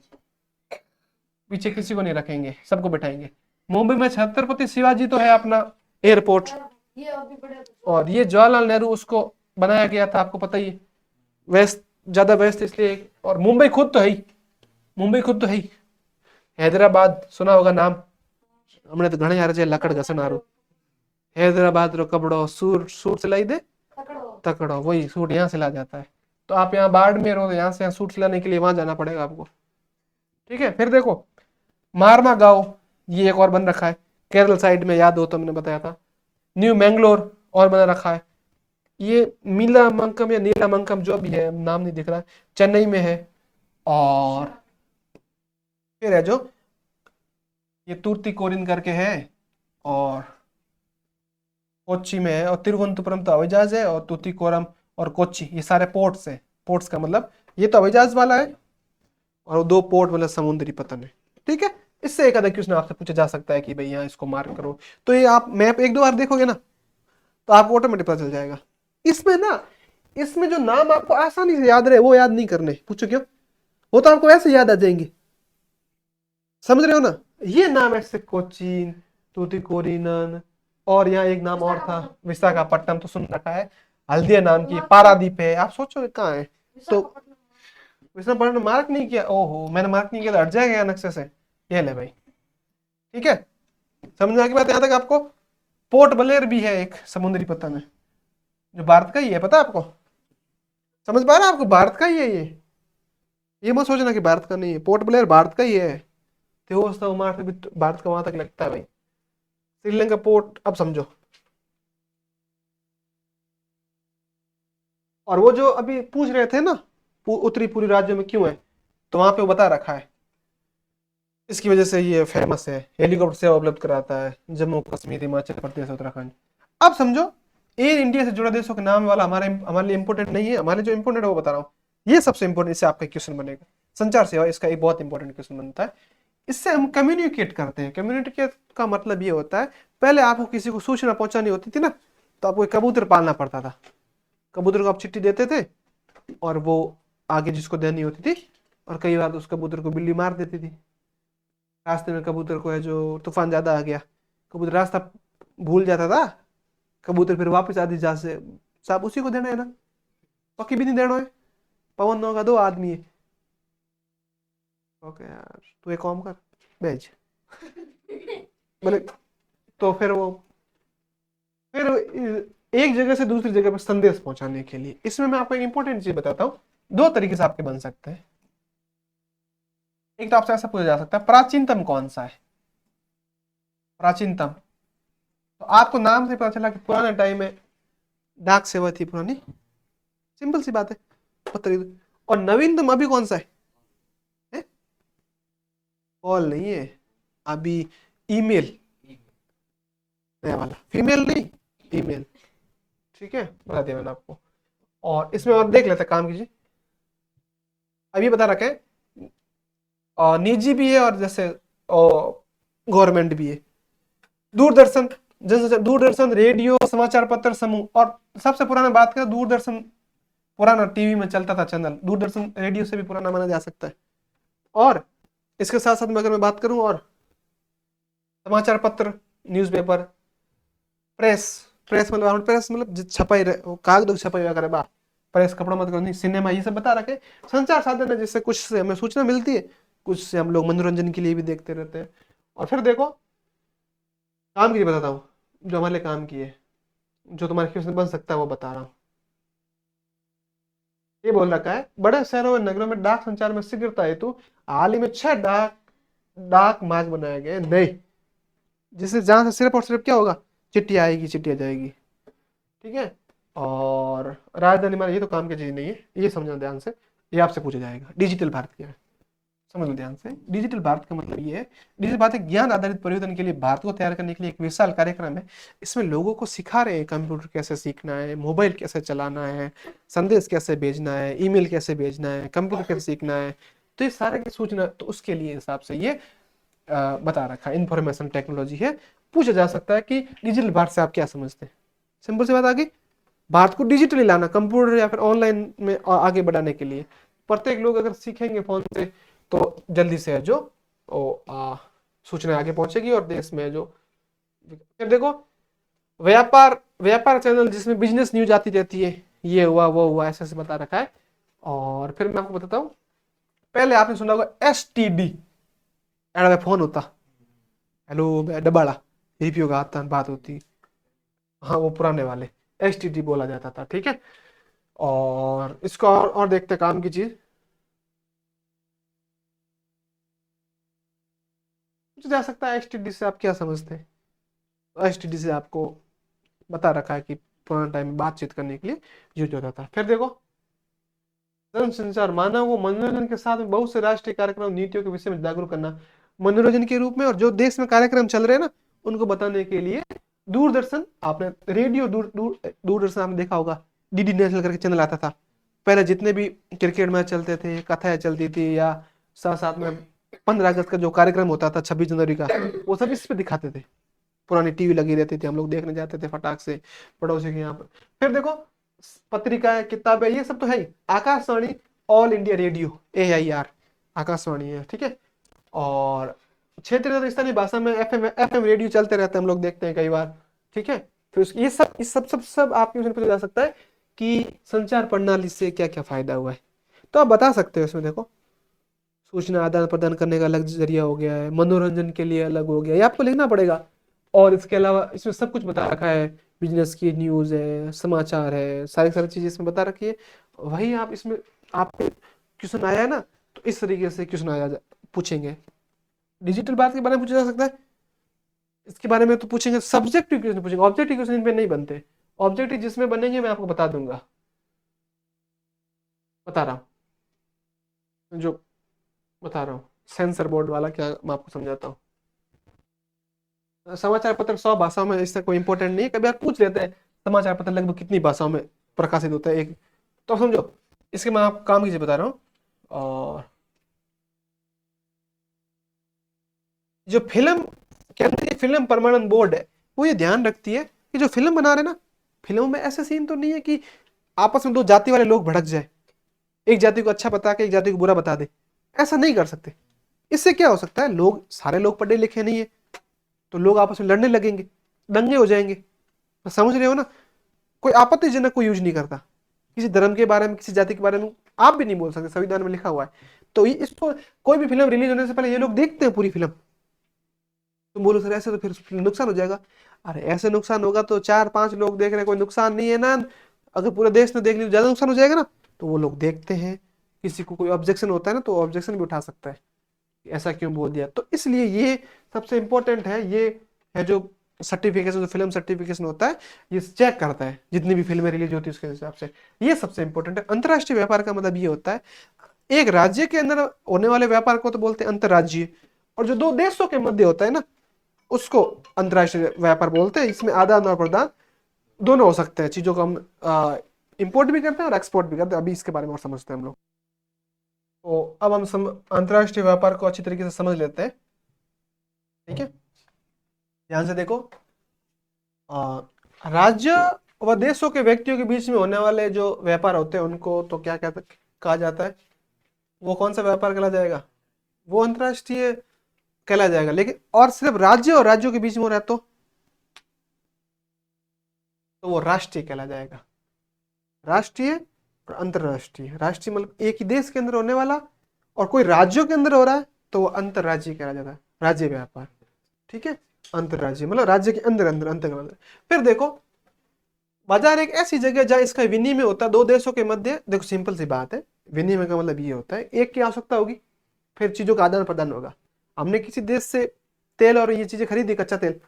पीछे किसी को नहीं रखेंगे सबको बैठाएंगे। मुंबई में छत्रपति शिवाजी तो है अपना एयरपोर्ट, ये अभी बड़े और ये जवाहरलाल नेहरू उसको बनाया गया था, आपको पता ही है। वेस्ट, ज्यादा वेस्ट इसलिए, और मुंबई खुद तो है ही, मुंबई खुद तो है ही। हैदराबाद सुना होगा नाम, हमने तो घणे यार जे लकड़ घसण हारू। हैदराबाद रो कपड़ो सूट सूट सिलाई दे पकड़ो। तकड़ो, वही सूट यहाँ सिला जाता है। तो आप यहाँ बाड़मेर हो तो यहाँ से यहाँ सूट सिलाने के लिए वहां जाना पड़ेगा आपको। ठीक है, फिर देखो मारमा गांव, ये एक और बन रखा है केरल साइड में, याद हो तो मैंने बताया था। न्यू मैंगलोर और बना रखा है। ये नीलामंकम या नीलामंकम जो भी है, नाम नहीं दिख रहा है, चेन्नई में है। और फिर है जो ये तुर्तीकोरिन करके है, और कोच्चि में है, और तिरुवनंतपुरम तो हवाई जहाज है, और तुतीकोरम और कोच्चि ये सारे पोर्ट्स है। पोर्ट्स का मतलब ये तो हवाई जहाज वाला है, और दो पोर्ट मतलब समुद्री पतन है। ठीक है, इससे एक आधा क्वेश्चन आपसे पूछा जा सकता है कि भाई यहाँ इसको मार्क करो। तो ये आप मैप एक दो बार देखोगे ना तो आपको ऑटोमेटिक पता चल जाएगा। इसमें ना, इसमें जो नाम आपको आसानी से याद रहे वो याद नहीं करने, पूछो क्यों, वो तो आपको ऐसे याद आ जाएंगे, समझ रहे हो ना। ये नाम ऐसे कोचीन, तूतीकोरिनन, और यहाँ एक नाम और था विशाखापट्टनम तो सुन रखा है, हल्दिया नाम की पारादीप है, आप सोचो कहाँ है। तो विशाखापट्टनम। विशाखापट्टनम मार्क नहीं किया, ओहो मैंने मार्क नहीं किया तो हट जाएगा नक्शे से। ये ले भाई, ठीक है, समझने की बात यहाँ तक आपको। पोर्ट ब्लेयर भी है एक समुद्री पतन है, जो भारत का ही है, पता है आपको, समझ पा रहा है आपको, भारत का ही है ये मत सोचना कि भारत का नहीं है, पोर्ट ब्लेयर भारत का ही है। तेओस्ताउमार से भी भारत का वहां तक लगता है भाई। श्रीलंका पोर्ट, अब समझो। और वो जो अभी पूछ रहे थे ना उत्तरी पूर्वी राज्यों में क्यों है, तो वहां पे वो बता रखा है, इसकी वजह से ये फेमस है, हेलीकॉप्टर सेवा उपलब्ध कराता है, जम्मू कश्मीर हिमाचल प्रदेश उत्तराखंड। अब समझो एयर इंडिया से जुड़े देशों के नाम वाला हमारे लिए इंपोर्टेंट नहीं है, हमारे जो इंपोर्टेंट है वो बता रहा हूँ। ये सबसे इंपोर्टेंट, इससे आपका क्वेश्चन बनेगा। संचार सेवा इसका एक बहुत इंपॉर्टेंट क्वेश्चन बनता है। इससे हम कम्युनिकेट करते हैं। कम्युनिकेट का मतलब ये होता है, पहले आपको किसी को सूचना पहुंचानी होती थी ना, तो आपको एक कबूतर पालना पड़ता था। कबूतर को आप चिट्ठी देते थे और वो आगे जिसको देनी होती थी, और कई बार उस कबूतर को बिल्ली मार देती थी। रास्ते में कबूतर को है जो तूफान ज्यादा आ गया, कबूतर रास्ता भूल जाता था, कबूतर फिर वापस आधी जहाज से, साहब उसी को देना है ना, पक्की भी नहीं देना है, पवन नौ का दो आदमी है। ओके यार तू एक काम कर, भेज, बोले। तो फिर एक जगह से दूसरी जगह पर संदेश पहुंचाने के लिए, इसमें मैं आपको एक इंपॉर्टेंट चीज बताता हूँ। दो तरीके से आपके बन सकते हैं। एक तो आपसे ऐसा पूछा जा सकता है प्राचीनतम कौन सा है, प्राचीनतम। तो आपको नाम से पता चला कि पुराने टाइम में डाक सेवा थी पुरानी, सिंपल सी बात है, पत्र। और नवीनतम अभी कौन सा है? कॉल नहीं है अभी, ईमेल, नया वाला, फीमेल नहीं ईमेल। ठीक है, बता दिया मैंने आपको। और इसमें और देख लेते हैं, काम कीजिए। अभी बता रखे हैं, और निजी भी है और जैसे गवर्नमेंट भी है। दूरदर्शन, जैसे दूरदर्शन, रेडियो, समाचार पत्र समूह। और सबसे पुराना बात करें, दूरदर्शन पुराना टीवी में चलता था चैनल, दूरदर्शन रेडियो से भी पुराना माना जा सकता है। और इसके साथ साथ में अगर मैं बात करूं, और समाचार पत्र, न्यूज़पेपर, प्रेस, प्रेस मतलब छपाई कागज छपाई वगैरह बा, प्रेस कपड़ा मत करो, सिनेमा, ये सब बता रखे। संचार साधन है जिससे कुछ से हमें सूचना मिलती है, कुछ से हम लोग मनोरंजन के लिए भी देखते रहते हैं। और फिर देखो काम की बताता हूँ, जो हमारे लिए काम की है, जो तुम्हारे क्वेश्चन बन सकता है वो बता रहा हूँ। ये बोल रखा है, बड़े शहरों और नगरों में डाक संचार में शीघ्रता हेतु हाल ही में 6 डाक मार्ग बनाए गए नए, जिससे जहां से सिर्फ और सिर्फ क्या होगा, चिट्ठी आएगी, चिट्ठी आ जाएगी। ठीक है, और राजधानी हमारा, ये तो काम की चीज नहीं है, ये समझना ध्यान से, ये आपसे पूछा जाएगा। डिजिटल भारत क्या है, समझ लो ध्यान से। डिजिटल भारत का मतलब ये है, डिजिटल भारत एक ज्ञान आधारित परिवर्तन के लिए भारत को तैयार करने के लिए एक विशाल कार्यक्रम है। इसमें लोगों को सिखा रहे हैं कंप्यूटर कैसे सीखना है, मोबाइल कैसे चलाना है, संदेश कैसे भेजना है, ईमेल कैसे भेजना है, कंप्यूटर कैसे सीखना है। तो ये सारे की सूचना तो उसके लिए हिसाब से ये बता रखा है, इंफॉर्मेशन टेक्नोलॉजी है। पूछा जा सकता है कि डिजिटल भारत से आप क्या समझते हैं। सिंपल सी बात आ गई, भारत को डिजिटली लाना, कंप्यूटर या फिर ऑनलाइन में आगे बढ़ाने के लिए। प्रत्येक लोग अगर सीखेंगे फोन से तो जल्दी से है जो सूचना आगे पहुंचेगी और देश में जो। फिर देखो व्यापार व्यापार चैनल जिसमें बिजनेस न्यूज आती रहती है, ये हुआ वो हुआ ऐसे ऐसे बता रखा है। और फिर मैं आपको बताता हूँ, पहले आपने सुना होगा STD, एंड फोन होता, हेलो मैं डबाड़ा, रिपियो का आता बात होती। हाँ वो पुराने वाले STD बोला जाता था, ठीक है। और इसको और देखते हैं काम की चीज। पूछा जा सकता है STD से आप क्या समझते हैं। STD से आपको बता रखा है कि पुराने टाइम में बातचीत करने के लिए यूज होता था। फिर देखो जनसंचार, मानव को मनोरंजन के साथ में बहुत से राष्ट्रीय कार्यक्रम नीतियों के विषय में जागरूक करना, मनोरंजन के रूप में, और जो देश में कार्यक्रम चल रहे हैं ना उनको बताने के लिए। दूरदर्शन, आपने रेडियो दूरदर्शन आपने देखा होगा, DD नेशनल करके चैनल आता था। पहले जितने भी क्रिकेट मैच चलते थे, कथाएं चलती थी, या साथ साथ में 15 अगस्त का जो कार्यक्रम होता था, 26 जनवरी का, वो सब इस पे दिखाते थे। पुरानी टीवी लगी रहती थी, हम लोग देखने जाते थे फटाक से पड़ोसी के यहाँ पर। फिर देखो पत्रिकाएं किताबें ये सब तो है ही। Akashvani, all India radio, AIR Akashvani है, ठीक है। और क्षेत्रीय और स्थानीय भाषा में FM रेडियो चलते रहते हैं, हम लोग देखते हैं कई बार, ठीक है। फिर ये सब इस सब आपके क्वेश्चन पूछा जा सकता है कि संचार प्रणाली से क्या क्या फायदा हुआ है, तो आप बता सकते हो इसमें। देखो सूचना आदान प्रदान करने का अलग जरिया हो गया है, मनोरंजन के लिए अलग हो गया, ये आपको लिखना पड़ेगा। और इसके अलावा इसमें सब कुछ बता रखा है, बिजनेस की न्यूज़ है, समाचार है, सारी सारी चीज़ें इसमें बता रखी है। वही आप इसमें आपको क्वेश्चन आया है ना, तो इस तरीके से क्वेश्चन पूछेंगे। डिजिटल बात के बारे में पूछा जा सकता है, इसके बारे में तो पूछेंगे। सब्जेक्टिव क्वेश्चन पूछेंगे, ऑब्जेक्टिव क्वेश्चन इन पे नहीं बनते। ऑब्जेक्टिव जिसमें बनेंगे मैं आपको बता दूंगा, बता रहा हूँ जो बता रहा हूँ। सेंसर बोर्ड वाला क्या, मैं आपको समझाता हूँ। समाचार पत्र 100 भाषाओं में, इससे कोई इंपॉर्टेंट नहीं है। कभी आप पूछ लेते हैं समाचार पत्र लगभग कितनी भाषाओं में प्रकाशित होता है एक, तो समझो इसके मैं आप काम कीजिए बता रहा हूँ। और जो फिल्म केंद्रीय फिल्म प्रमाणन बोर्ड है, वो ये ध्यान रखती है कि जो फिल्म बना रहे ना, फिल्मों में ऐसे सीन तो नहीं है कि आपस में दो जाति वाले लोग भड़क जाए, एक जाति को अच्छा बता के एक जाति को बुरा बता दे। ऐसा नहीं कर सकते। इससे क्या हो सकता है, लोग सारे लोग पढ़े लिखे नहीं है, तो लोग आपस में लड़ने लगेंगे, दंगे हो जाएंगे। तो समझ रहे हो ना, कोई आपत्तिजनक को यूज नहीं करता। किसी धर्म के बारे में, किसी जाति के बारे में आप भी नहीं बोल सकते, संविधान में लिखा हुआ है। तो ये इसको कोई भी फिल्म रिलीज होने से पहले ये लोग देखते हैं पूरी फिल्म। तुम बोलो सर ऐसे तो फिर नुकसान हो जाएगा। अरे ऐसे नुकसान होगा तो 4-5 लोग देख रहे हैं, कोई नुकसान नहीं है ना। अगर पूरे देश ने देख लिया ज्यादा नुकसान हो जाएगा ना। तो वो लोग देखते हैं, किसी को कोई ऑब्जेक्शन होता है ना, तो ऑब्जेक्शन भी उठा सकता है, ऐसा क्यों बोल दिया। तो इसलिए ये सबसे इंपॉर्टेंट है। ये है जो सर्टिफिकेशन, जो फिल्म सर्टिफिकेशन होता है, ये चेक करता है जितनी भी फिल्में रिलीज होती है उसके हिसाब से। ये सबसे इंपॉर्टेंट है। अंतर्राष्ट्रीय व्यापार का मतलब ये होता है, एक राज्य के अंदर होने वाले व्यापार को तो बोलते हैं अंतर्राज्यीय, और जो दो देशों के मध्य होता है ना, उसको अंतर्राष्ट्रीय व्यापार बोलते हैं। इसमें आदान और प्रदान दोनों हो सकते हैं, चीजों को हम इंपोर्ट भी करते हैं और एक्सपोर्ट भी करते हैं। अभी इसके बारे में और समझते हैं हम लोग। तो अब हम अंतर्राष्ट्रीय व्यापार को अच्छी तरीके से समझ लेते हैं, ठीक है। ध्यान से देखो, राज्य व देशों के व्यक्तियों के बीच में होने वाले जो व्यापार होते हैं उनको तो क्या कहते कहा जाता है, वो कौन सा व्यापार कहला जाएगा, वो अंतर्राष्ट्रीय कहला जाएगा। लेकिन और सिर्फ राज्य और राज्यों के बीच में हो रहा है तो वो राष्ट्रीय कहला जाएगा। राष्ट्रीय और अंतर्राष्ट्रीय, राष्ट्रीय मतलब एक ही देश के अंदर होने वाला, और कोई राज्यों के अंदर हो रहा है तो वो अंतर्राज्यीय कहला जाता है, राज्य व्यापार, ठीक है। अंतर्राज्यीय मतलब राज्य के अंदर अंदर अंतर। फिर देखो बाजार एक ऐसी जगह जहां इसका विनिमय होता है दो देशों के मध्य। देखो सिंपल सी बात है, विनिमय का मतलब ये होता है एक की आवश्यकता होगी, फिर चीजों का आदान प्रदान होगा। हमने किसी देश से तेल और ये चीजें खरीदी, कच्चा तेल,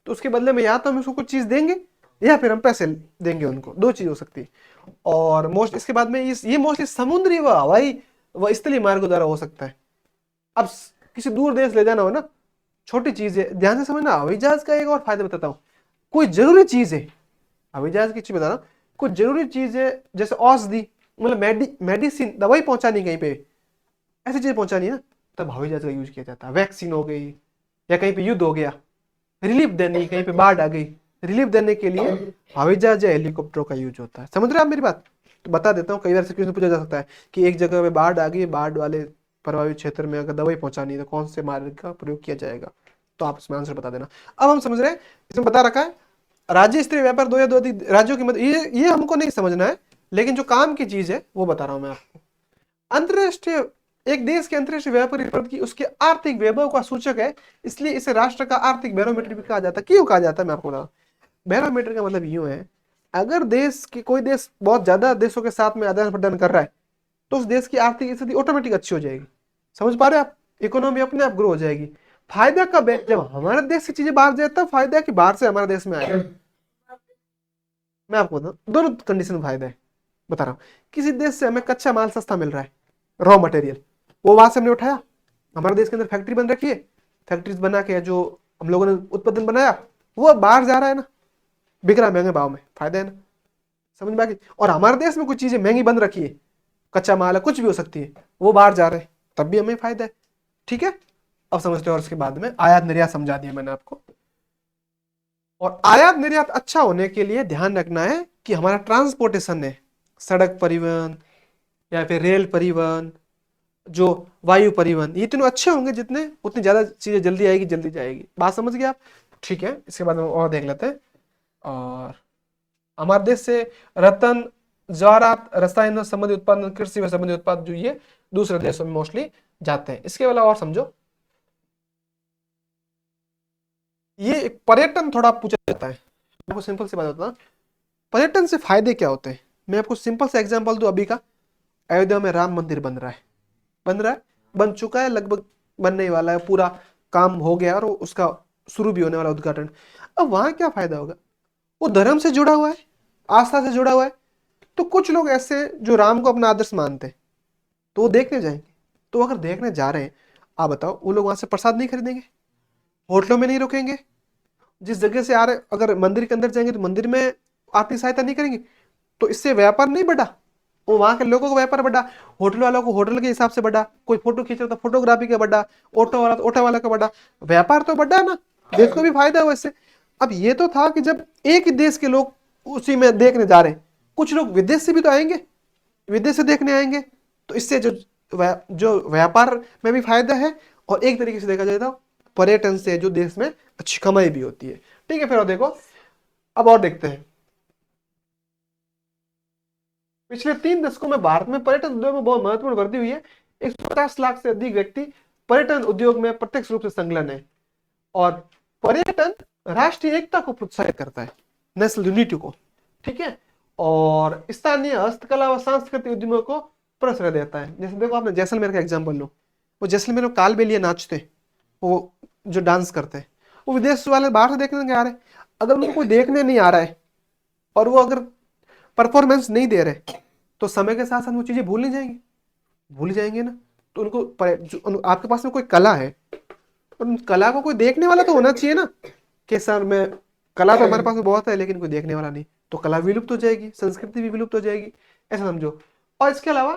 तो उसके बदले में या तो हम उसको कुछ चीज देंगे या फिर हम पैसे देंगे उनको, दो चीज हो सकती है। और मोस्ट इसके बाद में ये मोस्टली समुद्री व हवाई व स्थलीय मार्गों द्वारा हो सकता है। अब किसी दूर देश ले जाना हो ना, छोटी चीज है, ध्यान से समझना। हवाई जहाज का एक और फायदा बताता हूँ, कोई जरूरी चीज है, हवाई जहाज की चीज बता रहा हूं, कुछ जरूरी चीज है जैसे औषधि, मतलब मेडिसिन, दवाई पहुंचानी कहीं पे, ऐसी चीज पहुंचानी है ना, तब हवाई जहाज का यूज किया जाता है। वैक्सीन हो गई, या कहीं पे युद्ध हो गया, रिलीफ देने, कहीं पे बाढ़ आ गई, रिलीफ देने के लिए हवाई जहाज या हेलीकॉप्टर का यूज होता है। समझ रहे हैं आप मेरी बात। तो बता देता हूँ, कई बार से क्वेश्चन पूछा जा सकता है कि एक जगह पे बाढ़ आ गई, बाढ़ वाले प्रभावित क्षेत्र में अगर दवाई पहुंचानी है तो कौन से मार्ग का प्रयोग किया जाएगा, तो आप इसमें आंसर बता देना। अब हम समझ रहे हैं, इसमें बता रखा है राज्य स्तरीय व्यापार दो या दो अधिक राज्यों की मदद, ये हमको नहीं समझना है, लेकिन जो काम की चीज है वो बता रहा हूं मैं आपको। अंतरराष्ट्रीय, एक देश के अंतरराष्ट्रीय व्यापारिक प्रगति उसके आर्थिक वैभव का सूचक है, इसलिए इसे राष्ट्र का आर्थिक बैरोमीटर भी कहा जाता है। क्यों कहा जाता है मैं आपको बता, बैरोमीटर का मतलब यूं है, अगर देश की कोई देश बहुत ज्यादा देशों के साथ में आदान प्रदान कर रहा है तो उस देश की आर्थिक स्थिति ऑटोमेटिक अच्छी हो जाएगी। समझ पा रहे हैं आप, इकोनॉमी अपने आप ग्रो हो जाएगी। फायदा कब है, जब हमारे देश से चीजें बाहर जाए तब फायदा है कि बाहर से हमारे देश में आए। मैं आपको बताऊं दोनों कंडीशन में फायदा है, बता रहा हूँ। किसी देश से हमें कच्चा माल सस्ता मिल रहा है, रॉ मटेरियल, वो वहां से हमने उठाया, हमारे देश के अंदर फैक्ट्री बन रखी है, फैक्ट्रीज बना के जो हम लोगों ने उत्पादन बनाया वो बाहर जा रहा है ना, बिक रहा है महंगे भाव में, फायदा है ना। समझ में आ गई। और हमारे देश में कुछ चीजें महंगी बन रखी है, कच्चा माल है, कुछ भी हो सकती है, वो बाहर जा रहे हैं, तब भी हमें फायदा है। ठीक है, अब समझते हो। और उसके बाद में आयात निर्यात समझा दिया मैंने आपको। और आयात निर्यात अच्छा होने के लिए ध्यान रखना है कि हमारा ट्रांसपोर्टेशन है, सड़क परिवहन या फिर रेल परिवहन, जो वायु परिवहन, ये तीनों अच्छे होंगे जितने, उतनी ज्यादा चीजें जल्दी आएगी, जल्दी जाएगी। बात समझ गए आप? ठीक है, इसके बाद हम और देख लेते हैं। और हमारे देश से रतन, जवाहरात, रसायन संबंधी उत्पादन, कृषि व संबंधी उत्पाद जो ये दूसरे देशों में मोस्टली जाते हैं। इसके अलावा और समझो, ये एक पर्यटन थोड़ा पूछा जाता है, आपको सिंपल सी बात होता है, पर्यटन से फायदे क्या होते हैं। मैं आपको सिंपल सा एग्जांपल दूं, अभी का अयोध्या में राम मंदिर बन रहा है, बन रहा है, बन चुका है, लगभग बनने ही वाला है, पूरा काम हो गया और उसका शुरू भी होने वाला उद्घाटन। अब वहां क्या फायदा होगा, वो धर्म से जुड़ा हुआ है, आस्था से जुड़ा हुआ है, तो कुछ लोग ऐसे जो राम को अपना आदर्श मानते हैं तो वो देखने जाएंगे। तो अगर देखने जा रहे हैं, आप बताओ, वो लोग वहां से प्रसाद नहीं खरीदेंगे, होटलों में नहीं रुकेंगे, जिस जगह से आ रहे, अगर मंदिर के अंदर जाएंगे तो मंदिर में आर्थिक सहायता नहीं करेंगे, तो इससे व्यापार नहीं बढ़ा, वो वहां के लोगों का व्यापार बढ़ा, होटल वालों को होटल के हिसाब से बढ़ा, कोई फोटो खींच रहा था फोटोग्राफी का बढ़ा, ऑटो वाला का बढ़ा, व्यापार तो बढ़ा ना, देश को भी फायदा हुआ इससे। अब ये तो था कि जब एक ही देश के लोग उसी में देखने जा रहे हैं, कुछ लोग विदेश से भी तो आएंगे, विदेश से देखने आएंगे, तो इससे जो व्यापार में भी फायदा है, और एक तरीके से देखा जाए तो पर्यटन से जो देश में अच्छी कमाई भी होती है। ठीक है, फिर और देखो, अब और देखते हैं। पिछले 3 दशकों में भारत में पर्यटन उद्योग में बहुत महत्वपूर्ण वृद्धि हुई है। 150 लाख से अधिक व्यक्ति पर्यटन उद्योग में प्रत्यक्ष रूप से संलग्न है। और पर्यटन राष्ट्रीय एकता को प्रोत्साहित करता है, नेशनल यूनिटी को। ठीक है, और स्थानीय हस्तकला व सांस्कृतिक उद्यमों को प्रश्रय देता है। जैसे देखो, आपने जैसलमेर का एग्जाम्पल लो, वो जैसलमेर में कालबेलिया नाचते, वो जो डांस करते हैं, वो विदेश वाले बाहर से देखने आ रहे हैं। अगर उनको कोई देखने नहीं आ रहा है और वो अगर परफॉर्मेंस नहीं दे रहे, तो समय के साथ साथ वो चीजें भूल नहीं जाएंगे, भूल जाएंगे ना। तो उनको आपके पास में कोई कला है, उन कला को कोई देखने वाला तो होना चाहिए ना, कि सर मैं, कला तो हमारे पास में बहुत है लेकिन कोई देखने वाला नहीं, तो कला विलुप्त हो जाएगी, संस्कृति भी विलुप्त हो जाएगी, ऐसा समझो। और इसके अलावा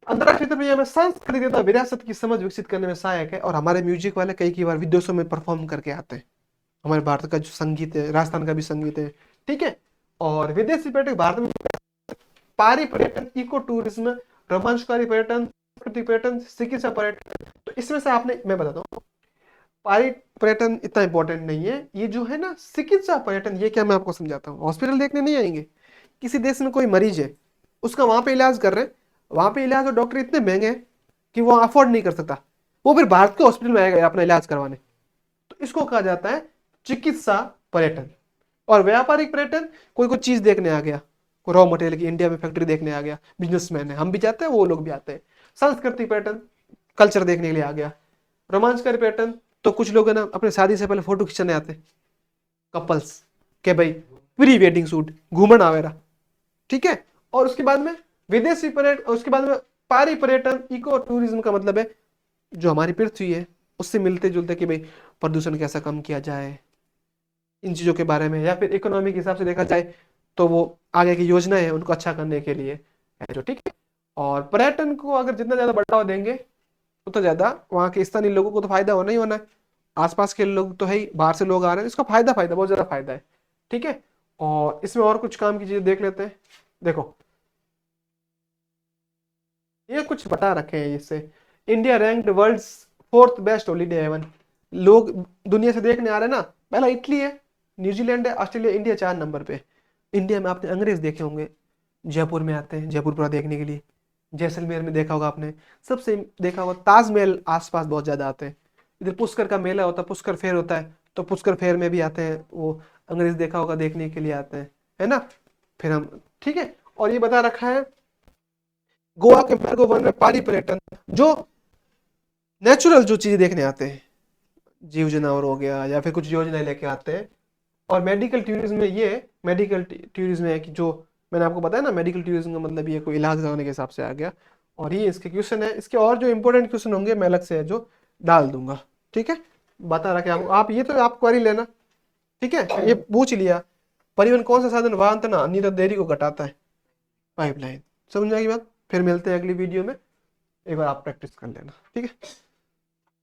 अंतर्राष्ट्रीय स्तर में सांस्कृतिक तथा विरासत की समझ विकसित करने में सहायक है। और हमारे म्यूजिक वाले कई बार विदेशों में परफॉर्म करके आते हैं। हमारे भारत का जो संगीत है, राजस्थान का भी संगीत है, ठीक है। और विदेशी पर्यटक भारत में पारी पर्यटन, इको टूरिज्म, रोमांचकारी पर्यटन, सांस्कृतिक पर्यटन, चिकित्सा पर्यटन, तो इसमें से आपने, मैं बताता हूँ, पारी पर्यटन इतना इंपॉर्टेंट नहीं है, ये जो है ना चिकित्सा पर्यटन, ये क्या मैं आपको समझाता हूँ। हॉस्पिटल देखने नहीं आएंगे, किसी देश में कोई मरीज है, उसका वहां पे इलाज कर रहे हैं, वहां पे इलाज और डॉक्टर इतने महंगे हैं कि वो अफोर्ड नहीं कर सकता, वो फिर भारत के हॉस्पिटल में आएगा अपना इलाज करवाने। तो इसको कहा जाता है चिकित्सा पर्यटन। और व्यापारिक पर्यटन, कोई कोई चीज देखने आ गया, कोई रॉ मटेरियल की इंडिया में फैक्ट्री देखने आ गया, बिजनेसमैन है, हम भी जाते हैं, वो लोग भी आते हैं। सांस्कृतिक पर्यटन, कल्चर देखने के लिए आ गया। रोमांचकारी पर्यटन, तो कुछ लोग है ना अपने शादी से पहले फोटो खींचने आते, कपल्स, के भाई प्री वेडिंग शूट, घूमन आवेरा, ठीक है। और उसके बाद में विदेशी पर्यटन, उसके बाद में पारी पर्यटन, इको टूरिज्म का मतलब है जो हमारी पृथ्वी है उससे मिलते जुलते, कि भाई प्रदूषण कैसा कम किया जाए, इन चीजों के बारे में, या फिर इकोनॉमी के हिसाब से देखा जाए तो वो आगे की योजनाएं हैं उनको अच्छा करने के लिए है जो, ठीक है। और पर्यटन को अगर जितना ज्यादा बढ़ावा देंगे उतना ज्यादा वहाँ के स्थानीय लोगों को तो फायदा होना ही होना है। आसपास के लोग तो है ही, बाहर से लोग आ रहे हैं, इसका फायदा फायदा बहुत ज्यादा फायदा है, ठीक है। और इसमें और कुछ काम की चीजें देख लेते हैं। देखो, ये कुछ बता रखे हैं इससे, India ranked world's fourth best holiday haven. लोग दुनिया से देखने आ रहे हैं ना, पहला इटली है, न्यूजीलैंड है, ऑस्ट्रेलिया, इंडिया 4 नंबर पे। इंडिया में आपने अंग्रेज देखे होंगे, जयपुर में आते हैं जयपुर पूरा देखने के लिए। जैसलमेर में देखा होगा आपने, सबसे देखा होगा ताजमहल आसपास बहुत ज्यादा आते हैं। इधर पुष्कर का मेला होता है, पुष्कर फेयर होता है, तो पुष्कर फेयर में भी आते हैं वो, अंग्रेज देखा होगा देखने के लिए आते हैं, है ना। फिर हम, ठीक है। और ये बता रखा है गोवा के मैंग्रोव वन में पहाड़ी पर्यटन, जो नेचुरल जो चीजें देखने आते हैं, जीव जानवर हो गया या फिर कुछ योजनाएं लेके आते हैं। और मेडिकल टूरिज्म में ये, मेडिकल टूरिज्म है कि जो मैंने आपको बताया ना, मेडिकल टूरिज्म का मतलब ये कोई इलाज कराने के हिसाब से आ गया। और ये इसके क्वेश्चन है, इसके और जो इंपॉर्टेंट क्वेश्चन होंगे मैं अलग से है जो डाल दूंगा, ठीक है। बता रखा है आप ये तो आप क्वेरी लेना, ठीक है। ये पूछ लिया, परिवहन कौन सा साधन वाहन तना निरंतर देरी को घटाता है? पाइपलाइन। समझ में आई बात? फिर मिलते हैं अगली वीडियो में, एक बार आप प्रैक्टिस कर लेना, ठीक है।